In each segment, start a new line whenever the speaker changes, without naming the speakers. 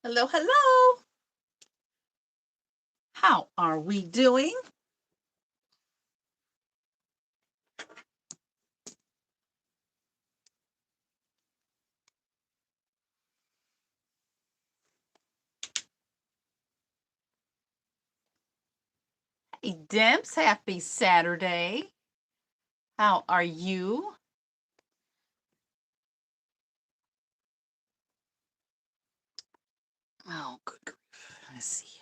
Hello, hello. How are we doing? Hey, Demps, happy Saturday. How are you? Oh, good grief. Let's see.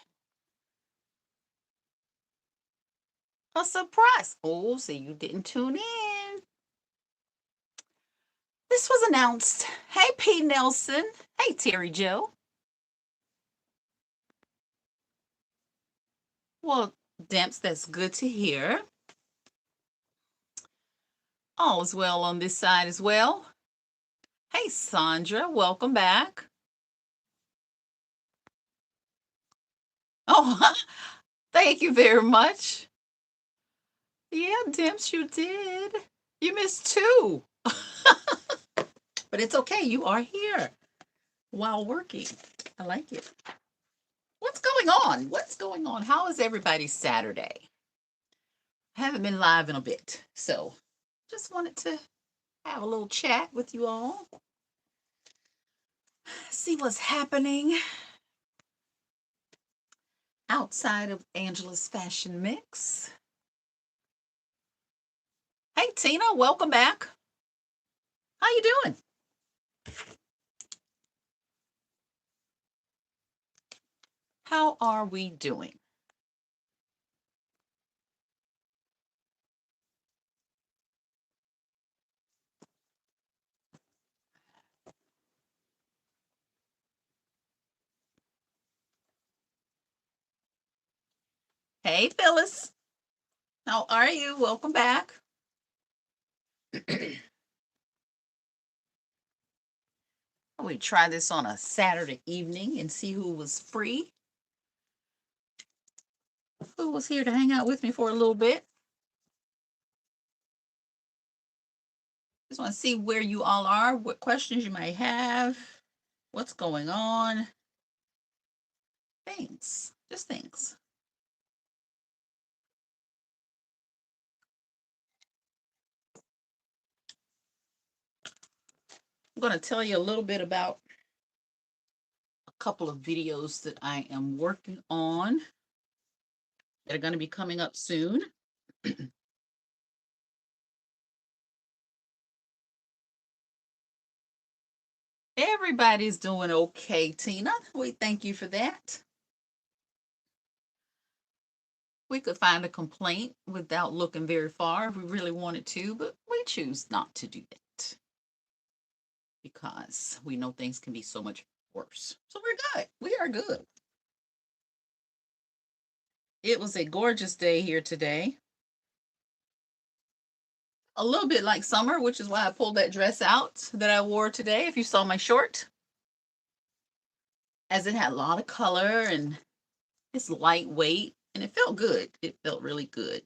A surprise. Oh, so you didn't tune in. This was announced. Hey, P. Nelson. Hey, Terry Joe. Well, Demps, that's good to hear. All is well on this side as well. Hey, Sandra, welcome back. Oh, thank you very much. Yeah, Demps, you did. You missed two. But it's okay. You are here while working. I like it. What's going on? What's going on? How is everybody's Saturday? I haven't been live in a bit. So just wanted to have a little chat with you all. See what's happening outside of Angela's Fashion Mix. Hey, Tina, welcome back. How you doing? How are we doing? Hey, Phyllis. How are you? Welcome back. We try this on a Saturday evening and see who was free, who was here to hang out with me for a little bit. Just want to see where you all are, what questions you might have, what's going on. Things, just things. I'm going to tell you a little bit about a couple of videos that I am working on that are going to be coming up soon. Everybody's doing okay, Tina. We thank you for that. We could find a complaint without looking very far if we really wanted to, but we choose not to do that because we know things can be so much worse. So we're good. We are good. It was a gorgeous day here today. A little bit like summer, which is why I pulled that dress out that I wore today. If you saw my short, as it had a lot of color and it's lightweight and it felt good. It felt really good.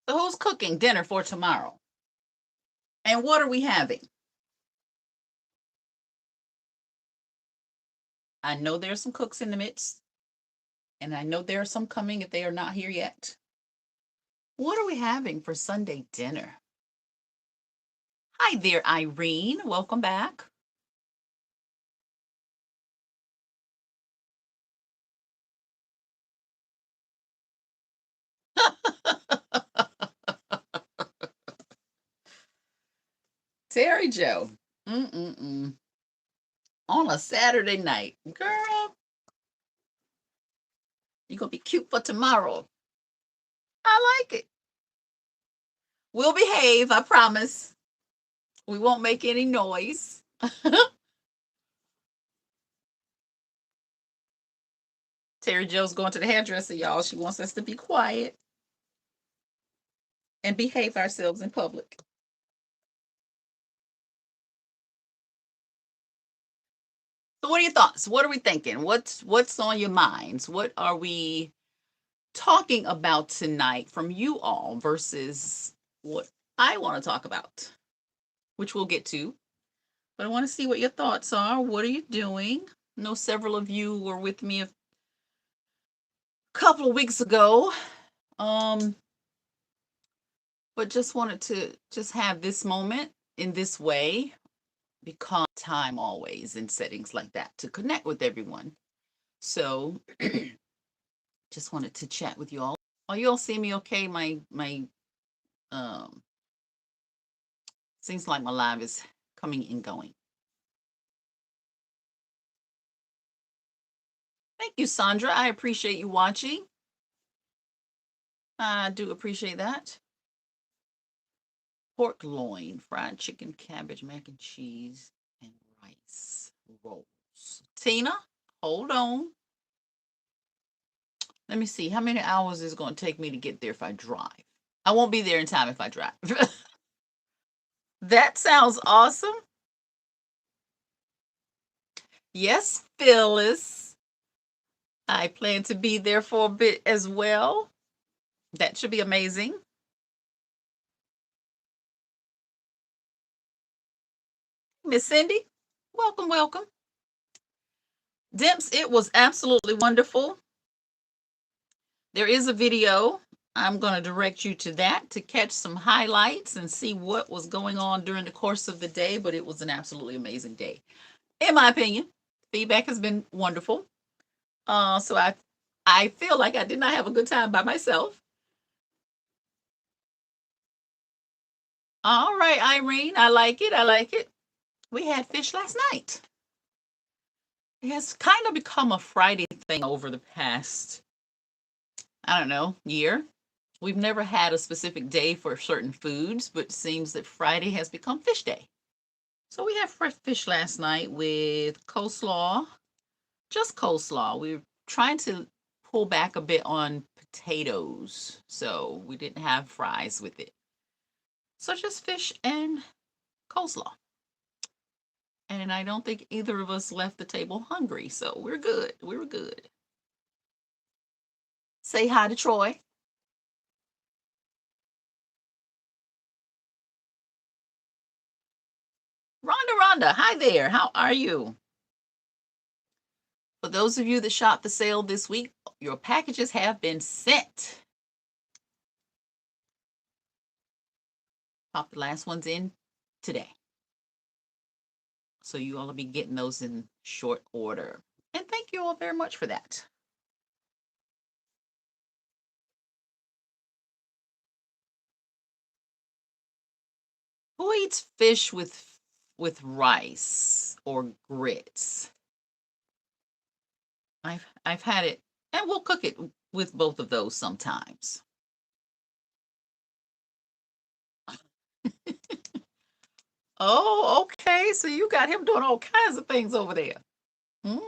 So, who's cooking dinner for tomorrow? And what are we having? I know there's some cooks in the midst, and I know there are some coming if they are not here yet. What are we having for Sunday dinner? Hi there, Irene. Welcome back. Terry Joe. On a Saturday night. Girl, you're going to be cute for tomorrow. I like it. We'll behave, I promise. We won't make any noise. Terry Joe's going to the hairdresser, y'all. She wants us to be quiet and behave ourselves in public. So what are your thoughts? What are we thinking? What's on your minds? What are we talking about tonight from you all versus what I want to talk about, which we'll get to. But I want to see what your thoughts are. What are you doing? I know several of you were with me a couple of weeks ago. But just wanted to just have this moment in this way because time always in settings like that to connect with everyone. So just wanted to chat with you all. Are you all seeing me okay? My seems like my live is coming and going. Thank you, Sandra. I appreciate you watching. I do appreciate that. Pork loin, fried chicken, cabbage, mac and cheese, and rice rolls. Tina, hold on. Let me see. How many hours is it going to take me to get there if I drive? I won't be there in time if I drive. That sounds awesome. Yes, Phyllis. I plan to be there for a bit as well. That should be amazing. Miss Cindy, welcome, welcome. Dimps, it was absolutely wonderful. There is a video. I'm going to direct you to that to catch some highlights and see what was going on during the course of the day, but it was an absolutely amazing day. In my opinion, feedback has been wonderful. So I feel like I did not have a good time by myself. All right, Irene, I like it. I like it. We had fish last night. It has kind of become a Friday thing over the past, I don't know, year. We've never had a specific day for certain foods, but it seems that Friday has become fish day. So we had fresh fish last night with coleslaw, just coleslaw. We were trying to pull back a bit on potatoes, so we didn't have fries with it. So just fish and coleslaw. And I don't think either of us left the table hungry, so we're good. We were good. Say hi to Troy. Rhonda, hi there. How are you? For those of you that shopped the sale this week, your packages have been sent. Pop the last ones in today. So you all will be getting those in short order. And thank you all very much for that. Who eats fish with rice or grits? I've had it, and we'll cook it with both of those sometimes. Oh, okay. So you got him doing all kinds of things over there. Mm.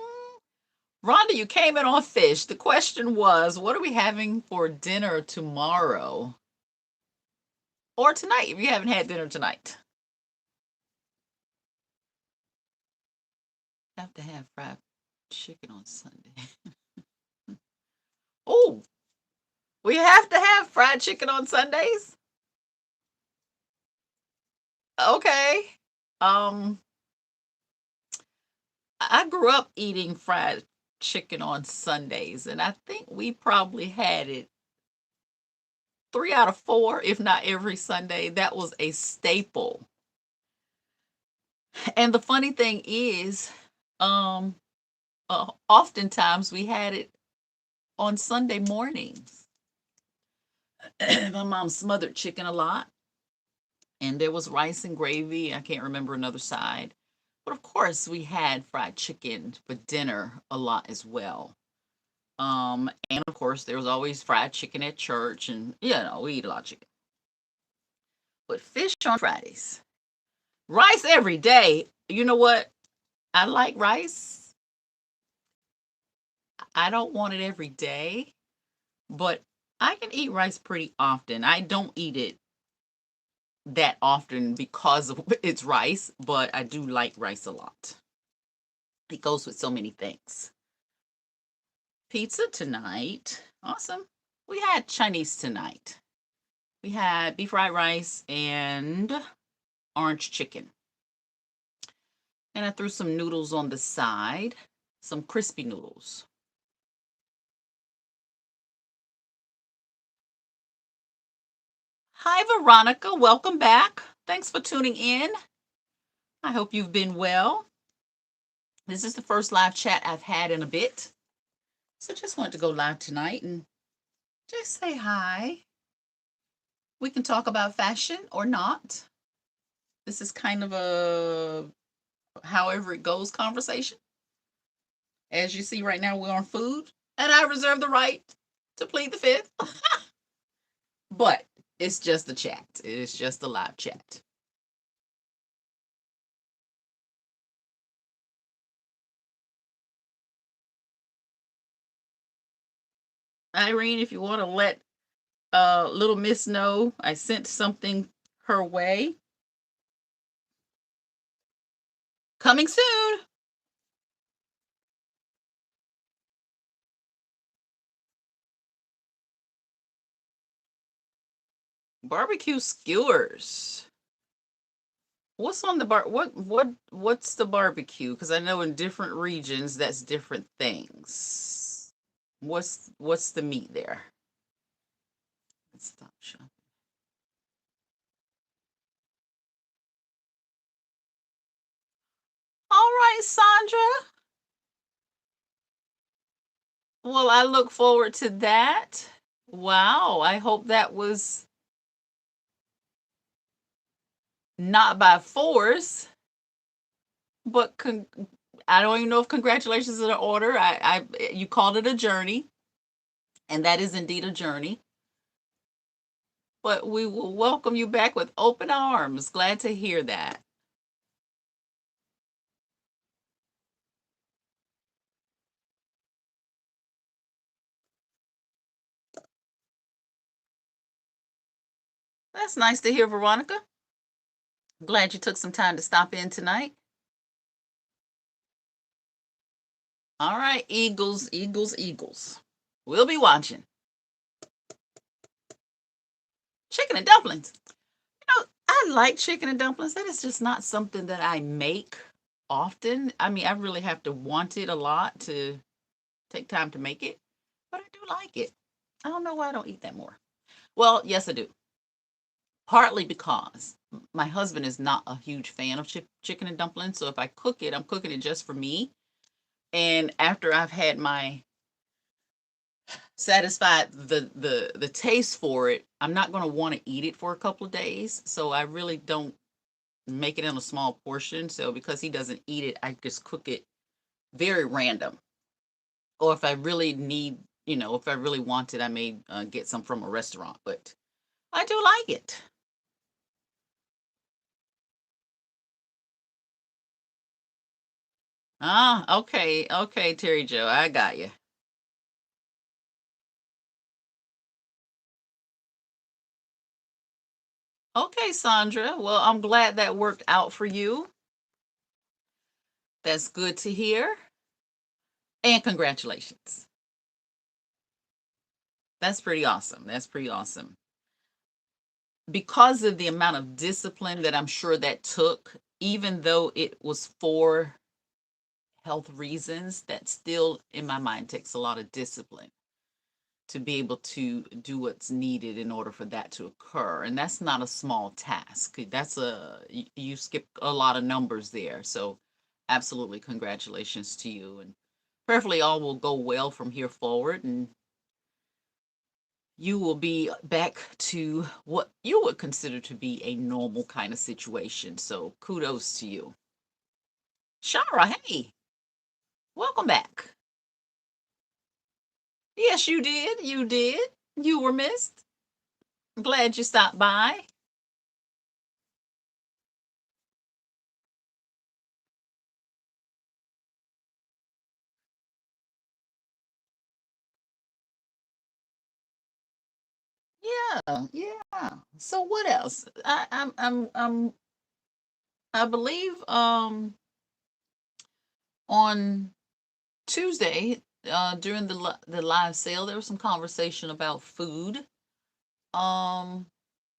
Rhonda, you came in on fish. The question was, what are we having for dinner tomorrow? Or tonight, if you haven't had dinner tonight. Have to have fried chicken on Sunday. Oh, we have to have fried chicken on Sundays? Okay. Um, I grew up eating fried chicken on Sundays, and I think we probably had it 3 out of 4, if not every Sunday. That was a staple. And the funny thing is, um, oftentimes we had it on Sunday mornings. My mom smothered chicken a lot, And there was rice and gravy. I can't remember another side. But of course, we had fried chicken for dinner a lot as well. And of course, there was always fried chicken at church, and we eat a lot of chicken. But fish on Fridays, rice every day. You know what? I like rice. I don't want it every day, but I can eat rice pretty often. I don't eat it that often because of it's rice, but I do like rice a lot. It goes with so many things. Pizza tonight. Awesome. We had Chinese tonight. We had beef fried rice and orange chicken. And I threw some noodles on the side, some crispy noodles. Hi, Veronica. Welcome back. Thanks for tuning in. I hope you've been well. This is the first live chat I've had in a bit. So just wanted to go live tonight and just say hi. We can talk about fashion or not. This is kind of a however it goes conversation. As you see right now, we're on food, and I reserve the right to plead the fifth. But it's just a chat. It's just a live chat. Irene, if you want to let little Miss know, I sent something her way. Coming soon. Barbecue skewers. What's on the what's the barbecue? Because I know in different regions that's different things. What's the meat there? Let's stop shopping. All right, Sandra. Well, I look forward to that. Wow, I hope that was not by force, but I don't even know if congratulations is in order. You called it a journey, and that is indeed a journey. But we will welcome you back with open arms. Glad to hear that. That's nice to hear, Veronica. Glad you took some time to stop in tonight. All right, Eagles, Eagles, Eagles. We'll be watching. Chicken and dumplings. I like chicken and dumplings. That is just not something that I make often. I mean, I really have to want it a lot to take time to make it, but I do like it. I don't know why I don't eat that more. Well, yes, I do. Partly because my husband is not a huge fan of chicken and dumplings. So if I cook it, I'm cooking it just for me. And after I've had my satisfied the taste for it, I'm not going to want to eat it for a couple of days. So I really don't make it in a small portion. So because he doesn't eat it, I just cook it very random. Or if I really need, if I really want it, I may get some from a restaurant. But I do like it. Ah, okay, okay, Terry Joe, I got you. Okay, Sandra. Well, I'm glad that worked out for you. That's good to hear. And congratulations. That's pretty awesome. That's pretty awesome. Because of the amount of discipline that I'm sure that took, even though it was for health reasons, that still in my mind takes a lot of discipline to be able to do what's needed in order for that to occur. And that's not a small task. You skip a lot of numbers there. So absolutely congratulations to you, and prayerfully all will go well from here forward, and you will be back to what you would consider to be a normal kind of situation. So kudos to you. Shara, hey, welcome back. Yes, you did. You did. You were missed. I'm glad you stopped by. Yeah, yeah. So what else? I believe on Tuesday during the live sale there was some conversation about food. Um,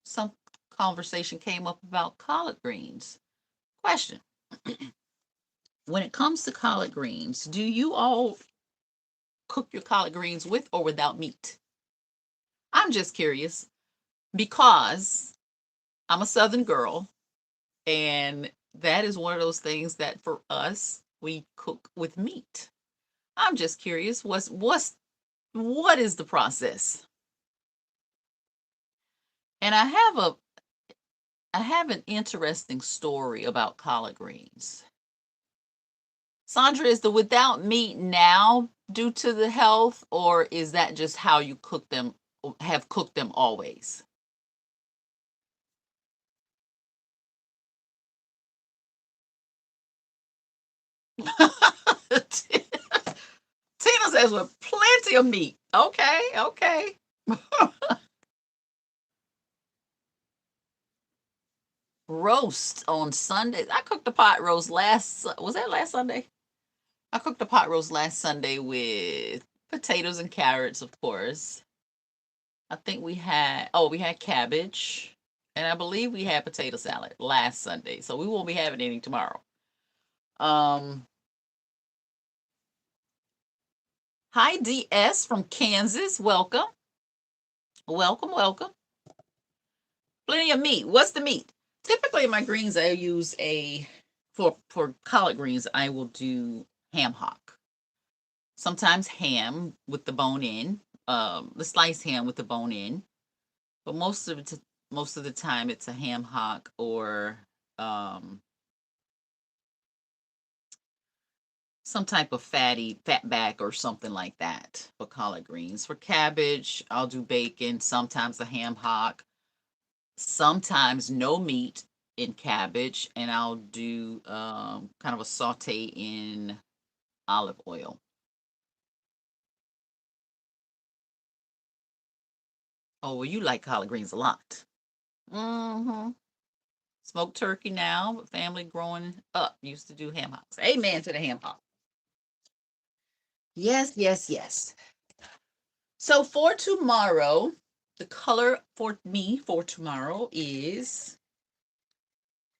some conversation came up about collard greens. Question: when it comes to collard greens, do you all cook your collard greens with or without meat? I'm just curious because I'm a Southern girl, and that is one of those things that for us we cook with meat. I'm just curious, what is the process? And I have an interesting story about collard greens. Sandra, is the without meat now due to the health, or is that just how you cook them, have cooked them always? Tina says with plenty of meat. Okay, okay. Roast on Sundays. I cooked a pot roast was that last Sunday? I cooked a pot roast last Sunday with potatoes and carrots, of course. I think we had cabbage, and I believe we had potato salad last Sunday. So we won't be having any tomorrow. Um, Hi DS from Kansas. Welcome. Welcome, welcome. Plenty of meat. What's the meat? Typically, in my greens, I use a for collard greens. I will do ham hock. Sometimes ham with the bone in, the sliced ham with the bone in. But most of the time, it's a ham hock or um, some type of fat back or something like that for collard greens. For cabbage, I'll do bacon. Sometimes a ham hock. Sometimes no meat in cabbage, and I'll do kind of a saute in olive oil. Oh, well, you like collard greens a lot. Mm-hmm. Smoked turkey now, but family growing up used to do ham hocks. Amen to the ham hock. Yes, yes, yes. So for tomorrow, the color for me for tomorrow is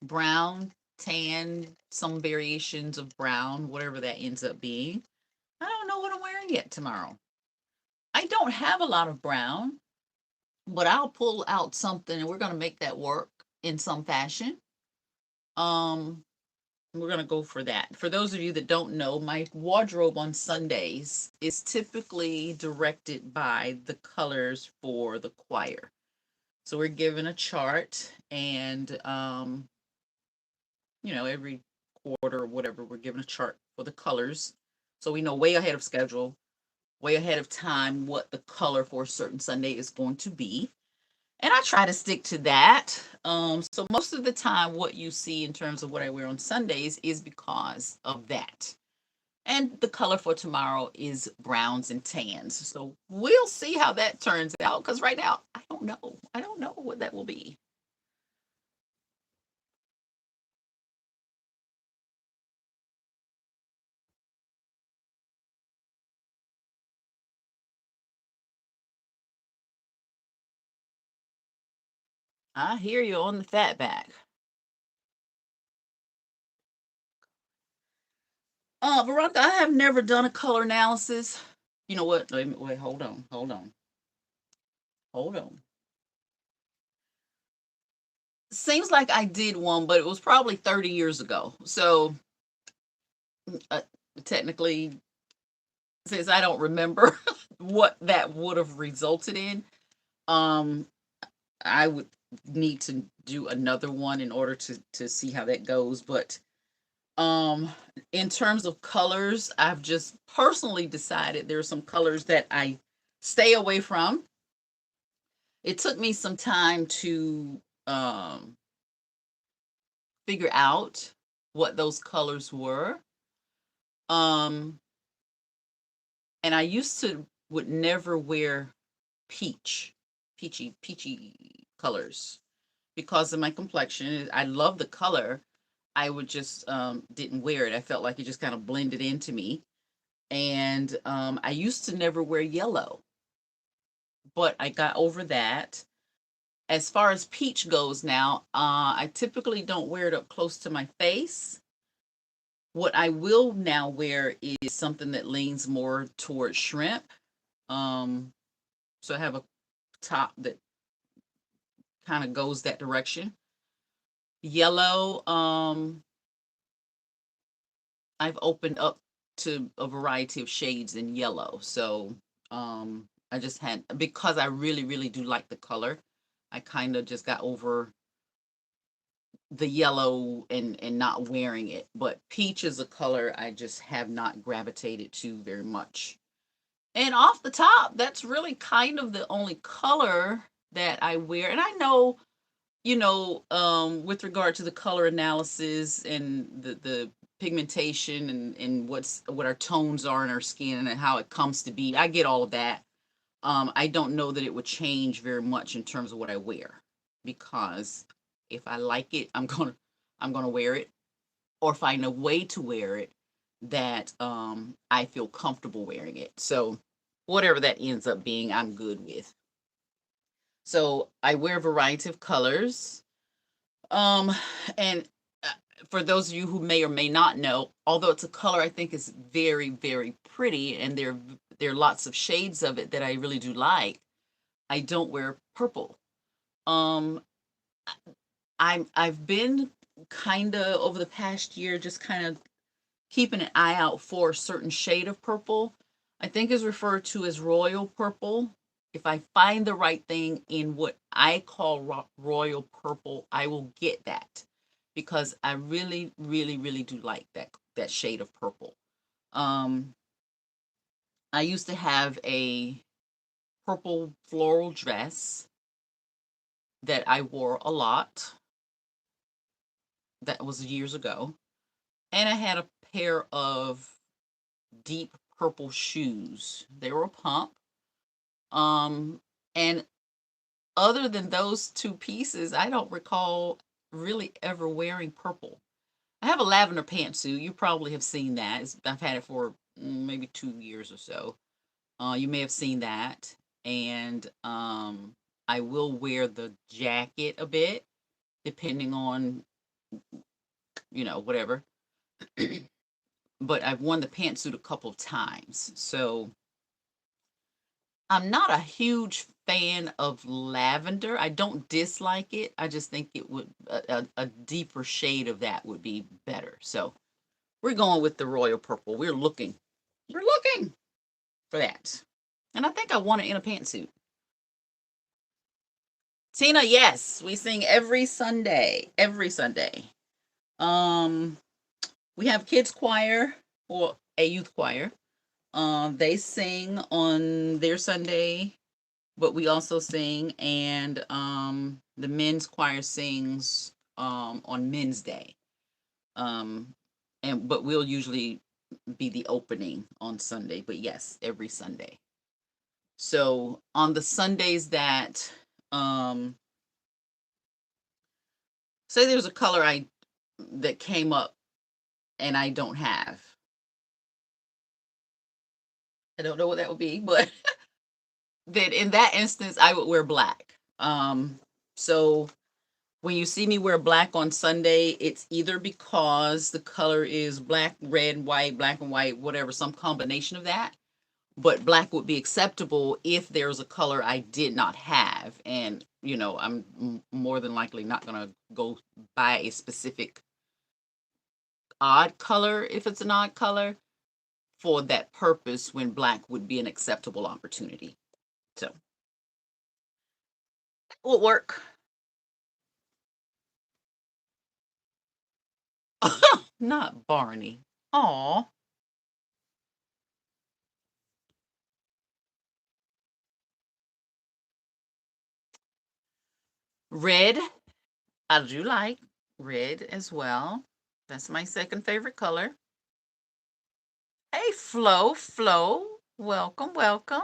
brown, tan, some variations of brown, whatever that ends up being. I don't know what I'm wearing yet tomorrow. I don't have a lot of brown, but I'll pull out something and we're going to make that work in some fashion. Um, we're going to go for that. For those of you that don't know, my wardrobe on Sundays is typically directed by the colors for the choir. So we're given a chart, and every quarter or whatever, we're given a chart for the colors. So we know way ahead of schedule, way ahead of time, what the color for a certain Sunday is going to be. And I try to stick to that. So most of the time, what you see in terms of what I wear on Sundays is because of that. And the color for tomorrow is browns and tans. So we'll see how that turns out. Because right now, I don't know. I don't know what that will be. I hear you on the fat back. Veronica, I have never done a color analysis. You know what? Wait, hold on, hold on, hold on. Seems like I did one, but it was probably 30 years ago. So uh, technically, since I don't remember what that would have resulted in, Um, I would need to do another one in order to see how that goes. But um, in terms of colors, I've just personally decided there are some colors that I stay away from. It took me some time to figure out what those colors were. Um, and I used to would never wear peachy colors because of my complexion. I love the color. I would just didn't wear it. I felt like it just kind of blended into me. And I used to never wear yellow, but I got over that. As far as peach goes now, I typically don't wear it up close to my face. What I will now wear is something that leans more towards shrimp. Um, so I have a top that kind of goes that direction. Yellow, I've opened up to a variety of shades in yellow. So I just had, because I really, really do like the color, I kind of just got over the yellow and not wearing it. But peach is a color I just have not gravitated to very much. And off the top, that's really kind of the only color that I wear. And I know, with regard to the color analysis and the pigmentation and what our tones are in our skin and how it comes to be, I get all of that. I don't know that it would change very much in terms of what I wear because if I like it, I'm gonna wear it or find a way to wear it that I feel comfortable wearing it. So whatever that ends up being, I'm good with. So I wear a variety of colors. Um, and uh, for those of you who may or may not know, although it's a color I think is very, very pretty, and there are lots of shades of it that I really do like, I don't wear purple. Um, I've been kind of over the past year just kind of keeping an eye out for a certain shade of purple. I think is referred to as royal purple. If I find the right thing in what I call royal purple, I will get that because I really, really, really do like that shade of purple. Um, I used to have a purple floral dress that I wore a lot. That was years ago, and I had a pair of deep purple shoes. They were a pump. And other than those two pieces, I don't recall really ever wearing purple. I have a lavender pantsuit. You probably have seen that. I've had it for maybe 2 years or so. You may have seen that. And I will wear the jacket a bit, depending on, whatever. But I've worn the pantsuit a couple of times. So I'm not a huge fan of lavender. I don't dislike it. I just think it would a deeper shade of that would be better. So we're going with the royal purple. We're looking for that. And I think I want it in a pantsuit. Tina, yes, we sing every Sunday. Every Sunday. Um, we have kids choir or a youth choir. They sing on their Sunday, but we also sing, and the men's choir sings on Men's Day. Um, and but we'll usually be the opening on Sunday. But yes, every Sunday. So on the Sundays that um, say there's a color I that came up and I don't have. I don't know what that would be, but that in that instance I would wear black. So when you see me wear black on Sunday, it's either because the color is black, red, white, black and white, whatever, some combination of that. But black would be acceptable if there's a color I did not have. And, I'm more than likely not going to go buy a specific odd color if it's an odd color for that purpose when black would be an acceptable opportunity. So will work. Not Barney. Aw. Red. I do like red as well. That's my second favorite color. Hey, Flo, Flo. Welcome, welcome.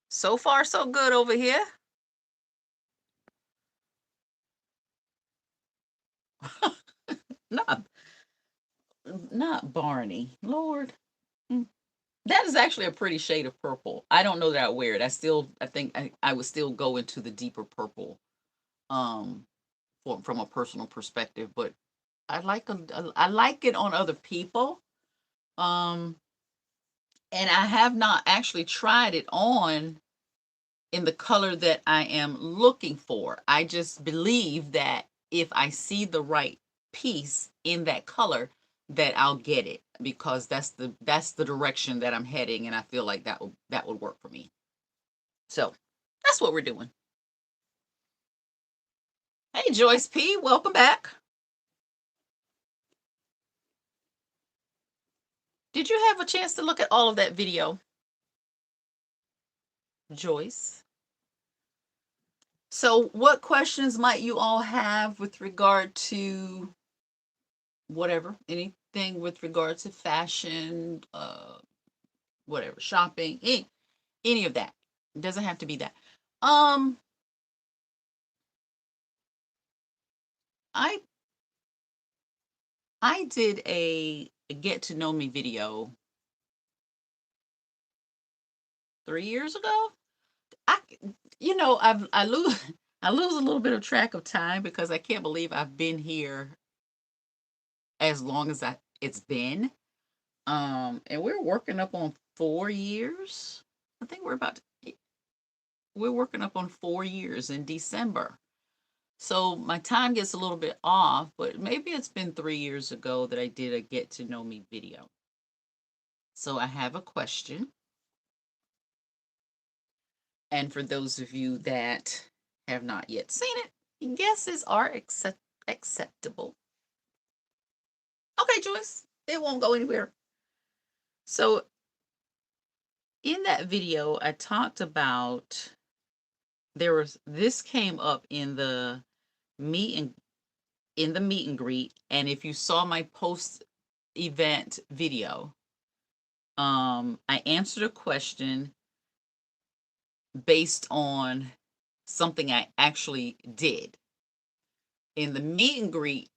So far, so good over here. not, not Barney. Lord. Mm. That is actually a pretty shade of purple. I don't know that I wear it. I think I would still go into the deeper purple, um, from a personal perspective. But I like it on other people. Um, and I have not actually tried it on in the color that I am looking for. I just believe that if I see the right piece in that color, that I'll get it because that's the direction that I'm heading, and I feel like that would work for me. So that's what we're doing. Hey, Joyce P, welcome back. Did you have a chance to look at all of that video, Joyce? So, what questions might you all have with regard to whatever, anything with regard to fashion, whatever, shopping, any of that? It doesn't have to be that. Um, I I did a get to know me video 3 years ago. I I lose I lose a little bit of track of time because I can't believe I've been here as long as it's been. And we're working up on 4 years. I think we're working up on 4 years in December. So my time gets a little bit off, but maybe it's been 3 years ago that I did a get to know me video. So I have a question. And for those of you that have not yet seen it, guesses are acceptable. Okay, Joyce, it won't go anywhere. So in that video, I talked about this came up meet and in the meet and greet, and if you saw my post event video, I answered a question based on something I actually did in the meet and greet.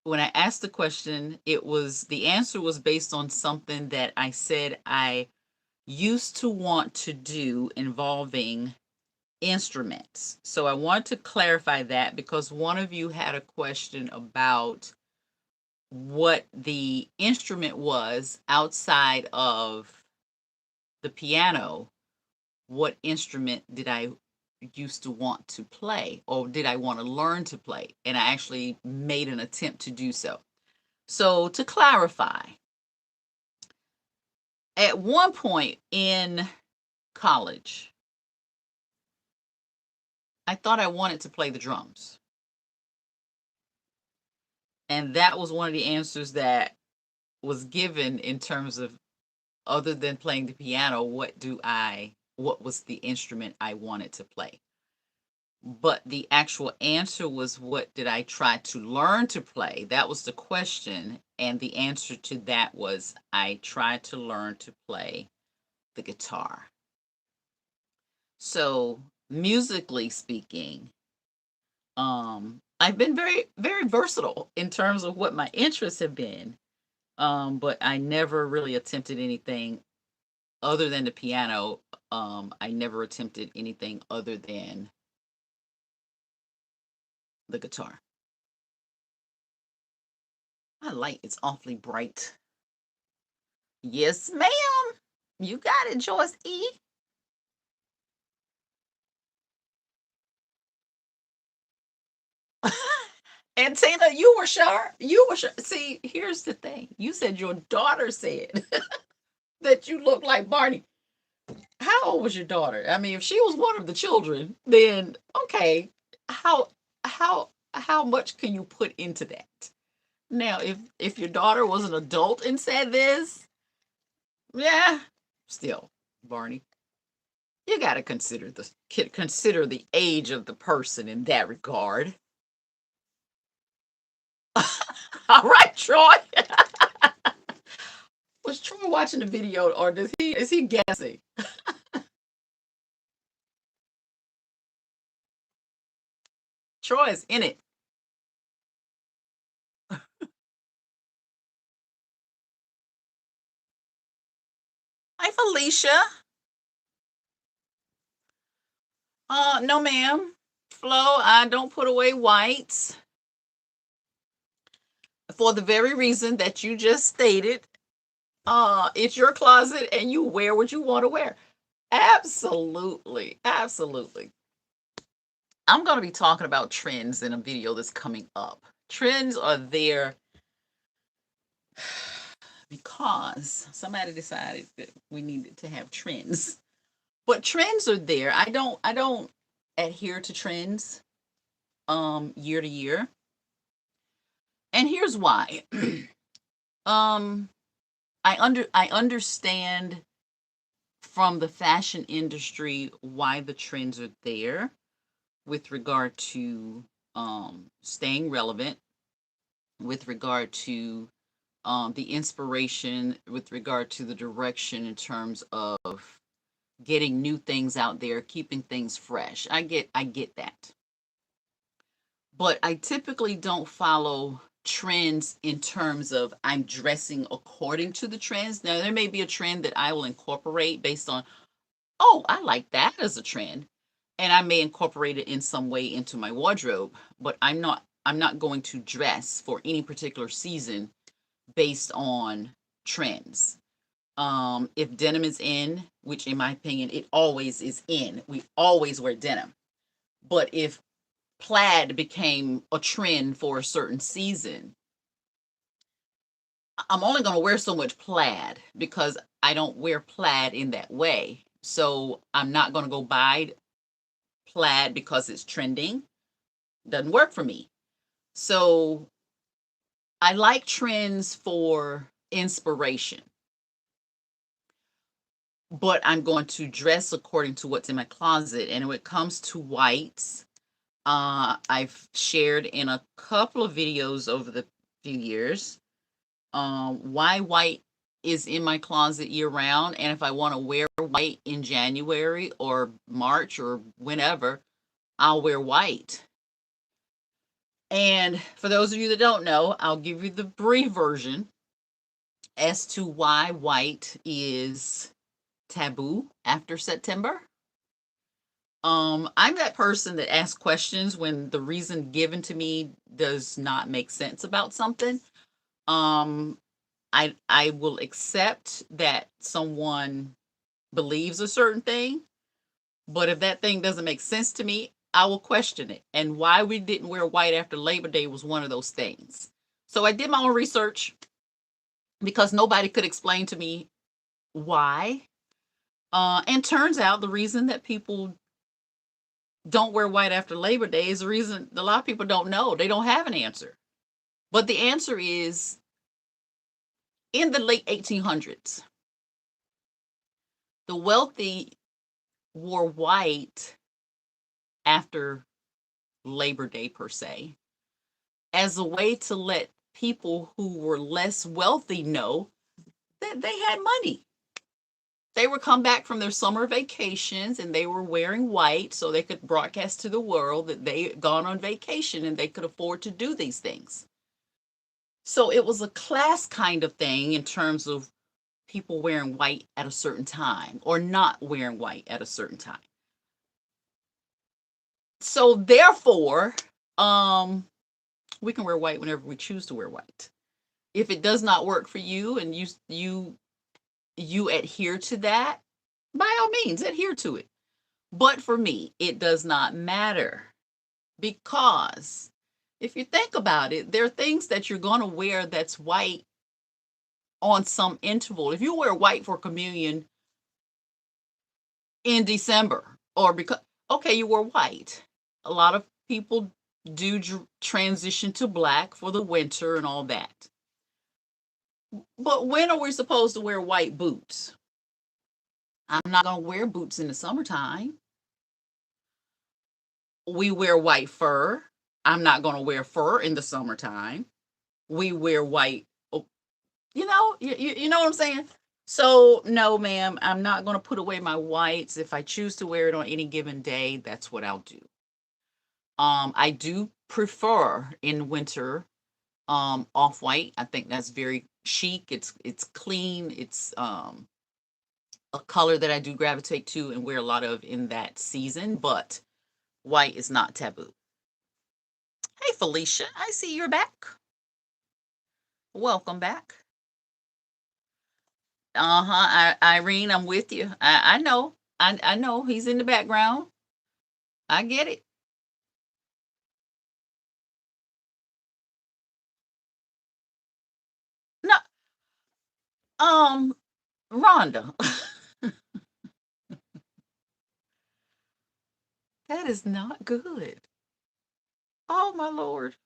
When I asked the question, the answer was based on something that I said I used to want to do involving instruments. So I want to clarify that because one of you had a question about what the instrument was outside of the piano. What instrument did I used to want to play, or did I want to learn to play? And I actually made an attempt to do so. So to clarify, at one point in college, I thought I wanted to play the drums. And that was one of the answers that was given in terms of, other than playing the piano, what was the instrument I wanted to play? But the actual answer was, what did I try to learn to play? That was the question. And the answer to that was, I tried to learn to play the guitar. So, musically speaking, I've been very, very versatile in terms of what my interests have been. But I never really attempted anything other than the piano. I never attempted anything other than the guitar. My light is awfully bright. Yes, ma'am. You got it, Joyce E. And Tina, you were sure. You were sure. See, here's the thing. You said your daughter said that you look like Barney. How old was your daughter? I mean, if she was one of the children, then okay, how how much can you put into that? Now, if your daughter was an adult and said this, yeah, still, Barney, you got to consider the age of the person in that regard. All right, Troy. Was Troy watching the video, or does he is he guessing? Troy is in it. Hi, Felicia. No, ma'am. Flo, I don't put away whites for the very reason that you just stated. It's your closet and you wear what you want to wear. Absolutely. Absolutely. I'm going to be talking about trends in a video that's coming up. Trends are there because somebody decided that we needed to have trends. But trends are there. I don't adhere to trends year to year. And here's why. um I understand from the fashion industry why the trends are there with regard to staying relevant, with regard to the inspiration, with regard to the direction in terms of getting new things out there, keeping things fresh. I get that. But I typically don't follow trends in terms of I'm dressing according to the trends. Now there may be a trend that I will incorporate based on, oh, I like that as a trend. And I may incorporate it in some way into my wardrobe, but I'm not going to dress for any particular season based on trends. If denim is in, which in my opinion it always is in, we always wear denim. But if plaid became a trend for a certain season, I'm only going to wear so much plaid because I don't wear plaid in that way. So I'm not going to go buy plaid because it's trending. Doesn't work for me. So I like trends for inspiration, but I'm going to dress according to what's in my closet. And when it comes to whites, I've shared in a couple of videos over the few years why white is in my closet year round. And if I want to wear white in January or March or whenever, I'll wear white. And for those of you that don't know, I'll give you the brief version as to why white is taboo after September. I'm that person that asks questions when the reason given to me does not make sense about something. Um, I will accept that someone believes a certain thing, but if that thing doesn't make sense to me, I will question it. And why we didn't wear white after Labor Day was one of those things. So I did my own research because nobody could explain to me why. And turns out the reason that people don't wear white after Labor Day is the reason a lot of people don't know. They don't have an answer. But the answer is in the late 1800s, the wealthy wore white after Labor Day, per se, as a way to let people who were less wealthy know that they had money. They would come back from their summer vacations and they were wearing white so they could broadcast to the world that they had gone on vacation and they could afford to do these things. So it was a class kind of thing in terms of people wearing white at a certain time or not wearing white at a certain time. So therefore, we can wear white whenever we choose to wear white. If it does not work for you and you adhere to that, by all means adhere to it. But for me, it does not matter because if you think about it, there are things that you're going to wear that's white on some interval. If you wear white for communion, in December, or because, okay, you wore white. A lot of people do transition to black for the winter and all that. But when are we supposed to wear white boots? I'm not going to wear boots in the summertime. We wear white fur. I'm not going to wear fur in the summertime. We wear white, oh, you know what I'm saying? So, no, ma'am, I'm not going to put away my whites. If I choose to wear it on any given day, that's what I'll do. I do prefer in winter off white. I think that's very chic. It's clean. It's a color that I do gravitate to and wear a lot of in that season, but white is not taboo. Hey, Felicia, I see you're back. Welcome back. Irene, I'm with you. I know. I know he's in the background. I get it. No, Rhonda. That is not good. Oh my lord.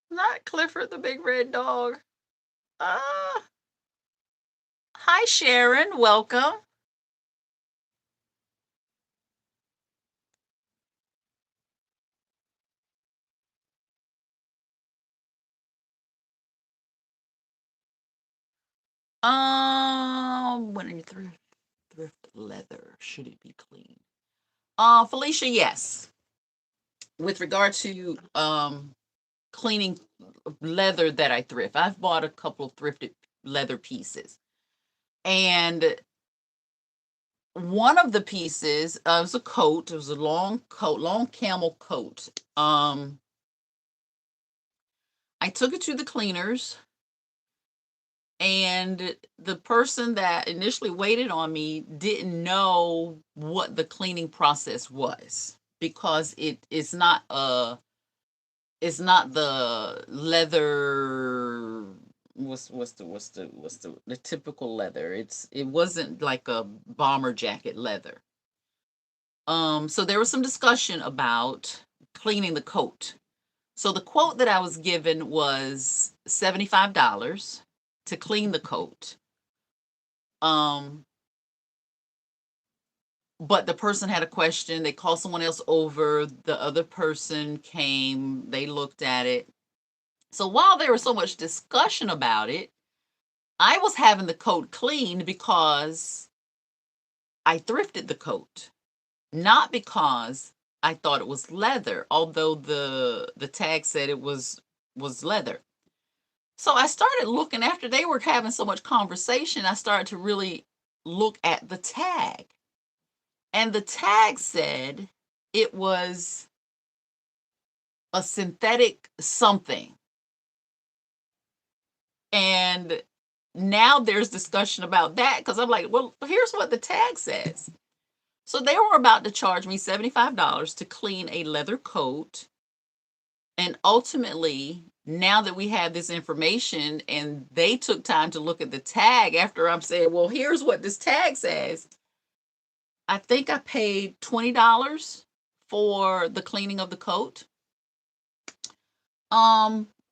Not Clifford the big red dog. Uh Hi Sharon, welcome. When you thrift leather, should it be clean? Felicia, yes. With regard to cleaning leather that I thrift, I've bought a couple of thrifted leather pieces, and one of the pieces was a coat. It was a long coat, long camel coat. I took it to the cleaners, and the person that initially waited on me didn't know what the cleaning process was, because it's not the leather. What's the typical leather? It wasn't like a bomber jacket leather. So there was some discussion about cleaning the coat. So the quote that I was given was $75 to clean the coat. But the person had a question. They called someone else over. The other person came. They looked at it. So while there was so much discussion about it, I was having the coat cleaned because I thrifted the coat, not because I thought it was leather, although the tag said it was leather. So I started looking, after they were having so much conversation, I started to really look at the tag. And the tag said it was a synthetic something. And now there's discussion about that, because I'm like, well, here's what the tag says. So they were about to charge me $75 to clean a leather coat. And ultimately, now that we have this information and they took time to look at the tag after I'm saying, well, here's what this tag says, I think I paid $20 for the cleaning of the coat.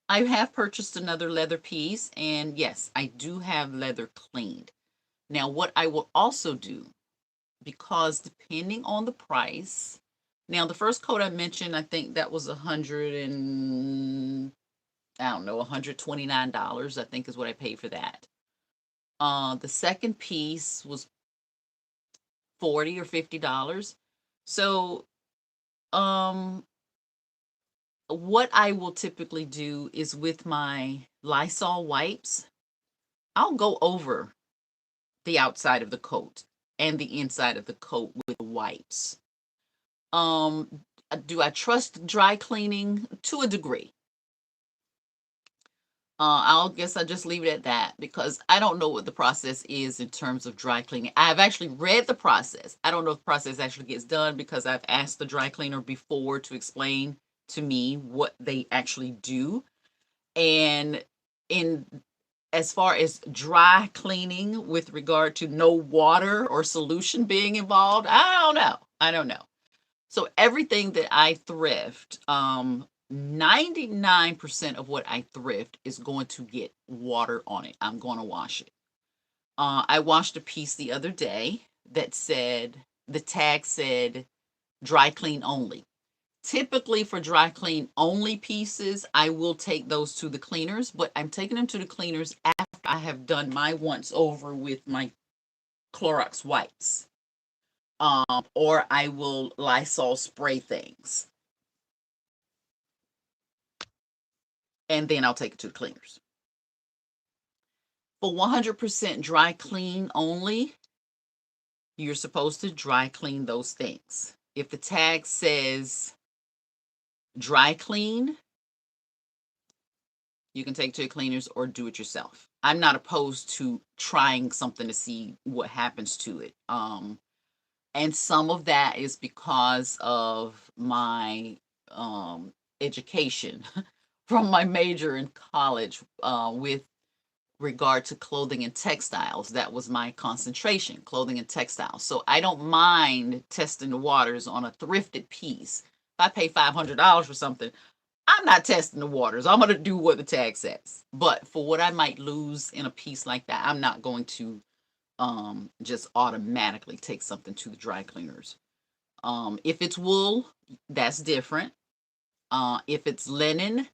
I have purchased another leather piece, and yes, I do have leather cleaned. Now, what I will also do, because depending on the price, now the first coat I mentioned, I think that was $129, I think is what I paid for that. The second piece was $40 or $50. So, what I will typically do is, with my Lysol wipes, I'll go over the outside of the coat and the inside of the coat with wipes. Do I trust dry cleaning? To a degree. I'll guess I'll just leave it at that, because I don't know what the process is in terms of dry cleaning. I've actually read the process. I don't know if the process actually gets done, because I've asked the dry cleaner before to explain to me what they actually do. And in as far as dry cleaning with regard to no water or solution being involved, I don't know. I don't know. So everything that I thrift, 99% of what I thrift is going to get water on it. I'm going to wash it. I washed a piece the other day that said, the tag said dry clean only. Typically for dry clean only pieces, I will take those to the cleaners, but I'm taking them to the cleaners after I have done my once over with my Clorox wipes. Or I will Lysol spray things, and then I'll take it to the cleaners. For 100% dry clean only, you're supposed to dry clean those things. If the tag says dry clean, you can take it to the cleaners or do it yourself. I'm not opposed to trying something to see what happens to it. And some of that is because of my education from my major in college with regard to clothing and textiles. That was my concentration, clothing and textiles. So I don't mind testing the waters on a thrifted piece. If I pay $500 for something, I'm not testing the waters. I'm going to do what the tag says. But for what I might lose in a piece like that, I'm not going to just automatically take something to the dry cleaners. If it's wool, that's different. If it's linen,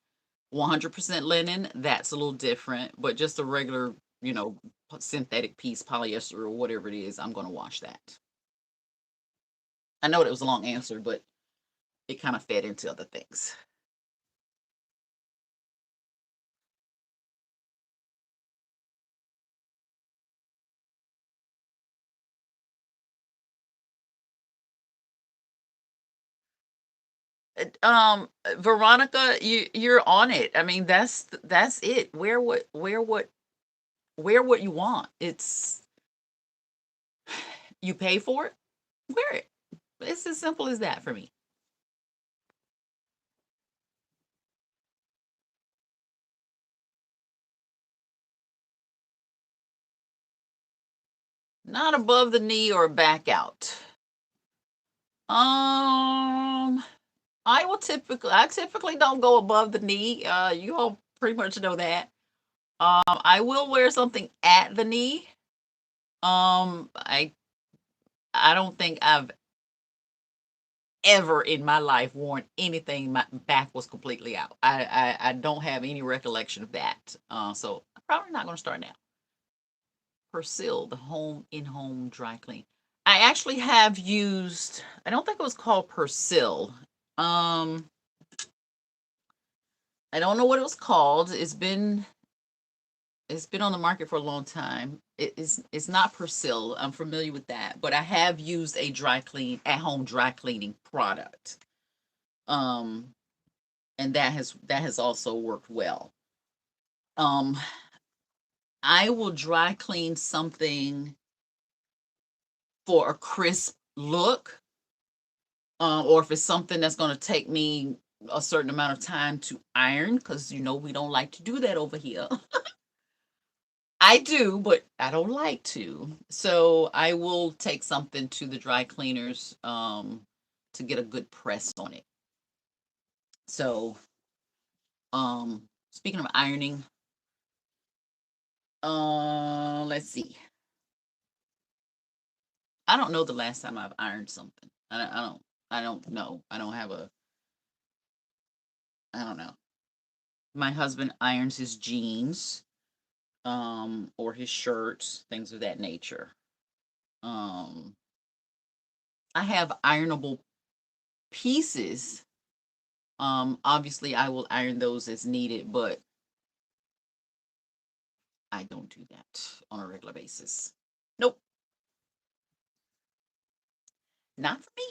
100% linen, that's a little different. But just a regular, synthetic piece, polyester or whatever it is, I'm going to wash that. I know that was a long answer, but it kind of fed into other things. Veronica, you're on it. I mean, that's it. Wear what you want. It's you pay for it, wear it. It's as simple as that for me. Not above the knee or back out. Um, I typically don't go above the knee. You all pretty much know that. I will wear something at the knee. I don't think I've ever in my life worn anything my back was completely out. I don't have any recollection of that. So I'm probably not going to start now. Persil, the home in-home dry clean. I actually have used. I don't think it was called Persil. Um, I don't know what it was called. It's been on the market for a long time. It's not Persil. I'm familiar with that, but I have used a dry clean at home dry cleaning product. Um, and that has also worked well. Um, I will dry clean something for a crisp look, or if it's something that's going to take me a certain amount of time to iron, because we don't like to do that over here. I do, but I don't like to. So I will take something to the dry cleaners to get a good press on it. So speaking of ironing, let's see. I don't know the last time I've ironed something. I don't know. I don't know. My husband irons his jeans, or his shirts, things of that nature. Um, I have ironable pieces. Obviously I will iron those as needed, but I don't do that on a regular basis. Nope, not for me.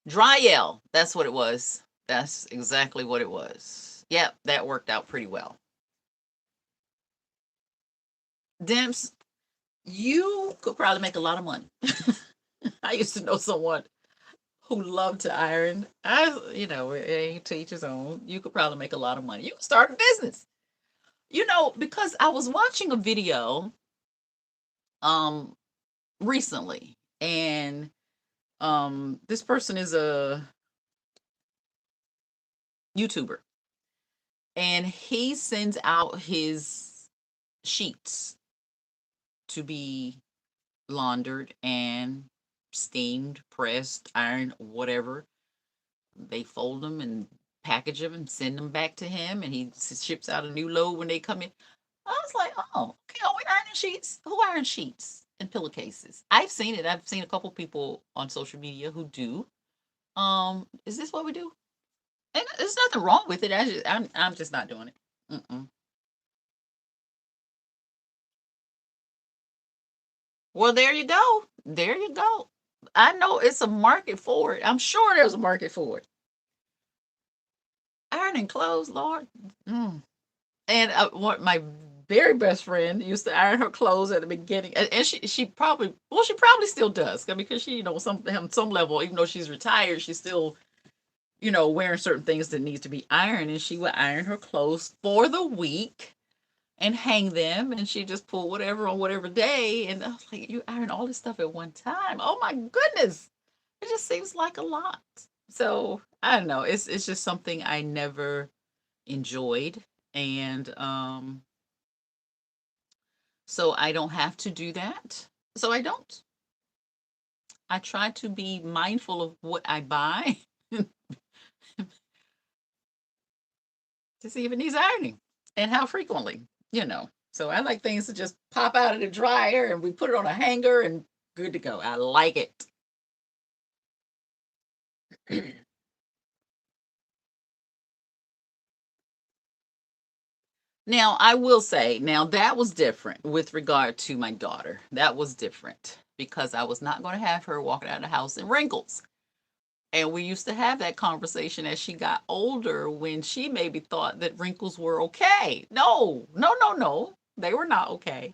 Dryel, that's what it was. That's exactly what it was. Yep, that worked out pretty well. Dimps, you could probably make a lot of money. I used to know someone who love to iron. It ain't to each his own. You could probably make a lot of money. You could start a business. Because I was watching a video um recently, and this person is a YouTuber, and he sends out his sheets to be laundered and steamed, pressed, ironed, whatever. They fold them and package them and send them back to him, and he ships out a new load when they come in. I was like, oh, okay, are we ironing sheets? Who irons sheets and pillowcases? I've seen it. I've seen a couple people on social media who do. Is this what we do? And there's nothing wrong with it. I'm just not doing it. Mm-mm. Well, there you go. There you go. I know it's a market for it. I'm sure there's a market for it. Ironing clothes, Lord. Mm. And what my very best friend used to iron her clothes at the beginning, and she probably, well, she probably still does, because she, some level, even though she's retired, she's still, wearing certain things that needs to be ironed, and she would iron her clothes for the week and hang them, and she just pull whatever on whatever day. And I was like, you iron all this stuff at one time? Oh my goodness. It just seems like a lot. So I don't know. It's just something I never enjoyed. And so I don't have to do that. So I don't. I try to be mindful of what I buy to see if it needs ironing and how frequently, you know. So I like things to just pop out of the dryer and we put it on a hanger and good to go. I like it. Now, I will say, now that was different with regard to my daughter. That was different because I was not going to have her walking out of the house in wrinkles. And we used to have that conversation as she got older when she maybe thought that wrinkles were okay. No, no, no, no. They were not okay.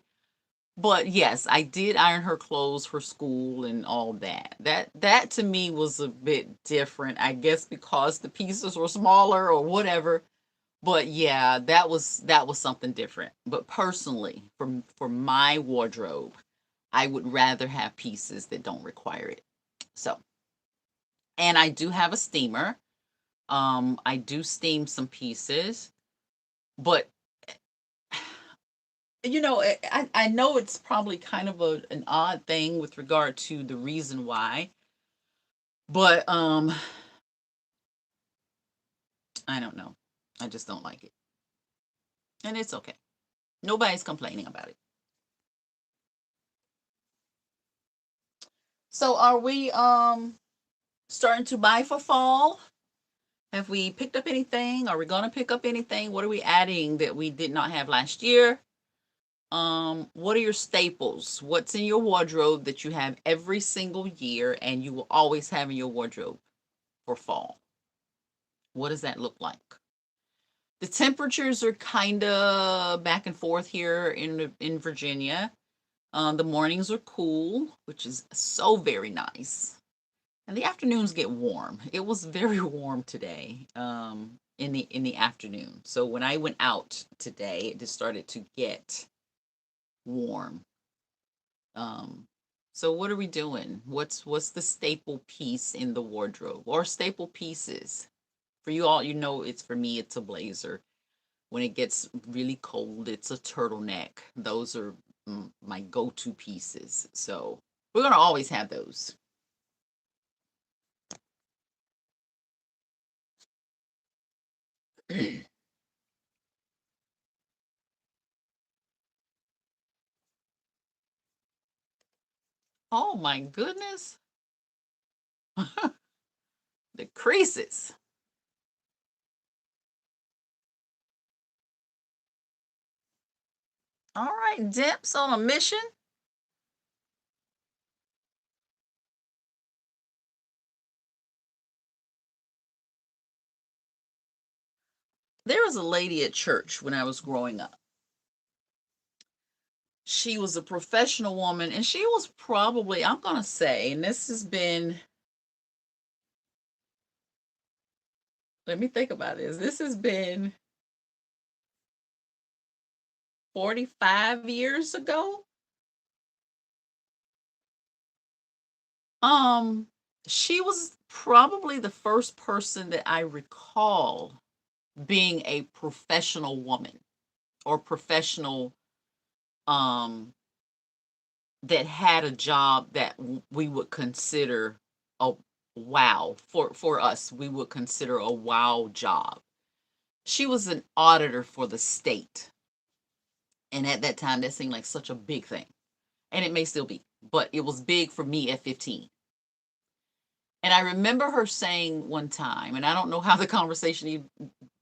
But yes, I did iron her clothes for school and all that. That to me was a bit different, I guess because the pieces were smaller or whatever. But yeah, that was something different. But personally, for my wardrobe, I would rather have pieces that don't require it. So, and I do have a steamer. I do steam some pieces, but I know it's probably kind of an odd thing with regard to the reason why, but I don't know. I just don't like it. And it's okay. Nobody's complaining about it. So are we starting to buy for fall? Have we picked up anything? Are we going to pick up anything? What are we adding that we did not have last year? What are your staples? What's in your wardrobe that you have every single year and you will always have in your wardrobe for fall? What does that look like? The temperatures are kind of back and forth here in Virginia. The mornings are cool, which is so very nice. And the afternoons get warm. It was very warm today, in the afternoon. So when I went out today, it just started to get warm. Um, so what are we doing? What's the staple piece in the wardrobe or staple pieces? For you all, it's for me, it's a blazer. When it gets really cold, it's a turtleneck. Those are my go-to pieces. So we're gonna always have those. Oh my goodness. The creases. All right, Dips on a mission. There was a lady at church when I was growing up. She was a professional woman, and she was probably, I'm going to say, and this has been Let me think about this. This has been 45 years ago. Um, she was probably the first person that I recall being a professional woman or professional um that had a job that we would consider a wow for us. We would consider a wow job. She was an auditor for the state, and at that time, that seemed like such a big thing, and it may still be, but it was big for me at 15. And I remember her saying one time, and I don't know how the conversation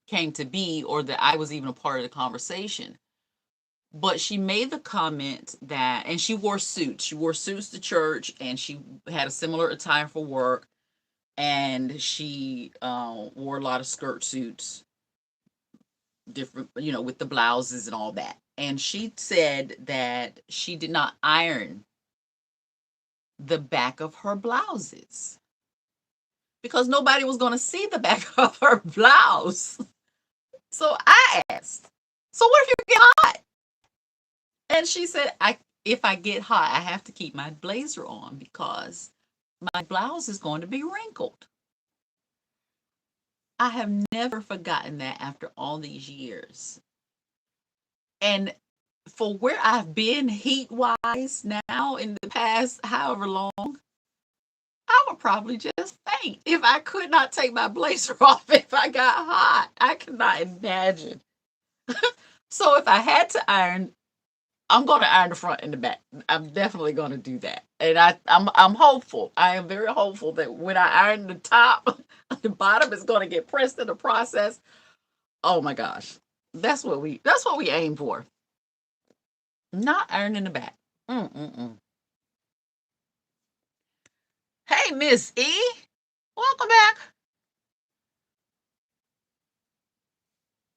came to be or that I was even a part of the conversation, but she made the comment that, and she wore suits. She wore suits to church, and she had a similar attire for work, and she wore a lot of skirt suits, different, with the blouses and all that. And she said that she did not iron the back of her blouses because nobody was going to see the back of her blouse. So I asked, so what if you get hot? And she said, if I get hot, I have to keep my blazer on because my blouse is going to be wrinkled. I have never forgotten that after all these years. And for where I've been heat wise now in the past however long, I would probably just faint if I could not take my blazer off if I got hot. I cannot imagine. So if I had to iron, I'm going to iron the front and the back. I'm definitely going to do that, and I'm hopeful. I am very hopeful that when I iron the top, the bottom is going to get pressed in the process. Oh my gosh, that's what we aim for. Not ironing the back. Mm-mm-mm. Hey, Miss E, welcome back.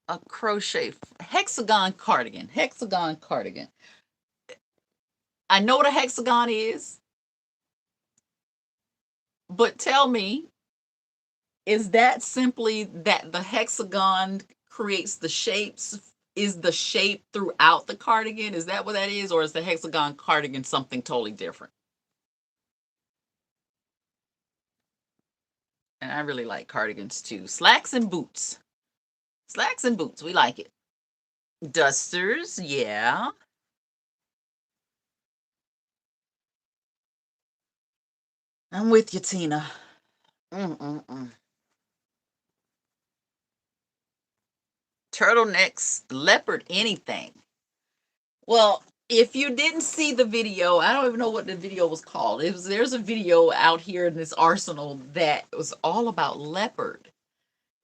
A crochet hexagon cardigan. Hexagon cardigan. I know what a hexagon is, but tell me, is that simply that the hexagon creates the shapes? Is the shape throughout the cardigan? Is that what that is? Or is the hexagon cardigan something totally different? And I really like cardigans too. Slacks and boots. Slacks and boots. We like it. Dusters. Yeah. I'm with you, Tina. Mm-mm-mm. Turtlenecks, leopard, anything. Well, if you didn't see the video, I don't even know what the video was called. There's a video out here in this arsenal that was all about leopard.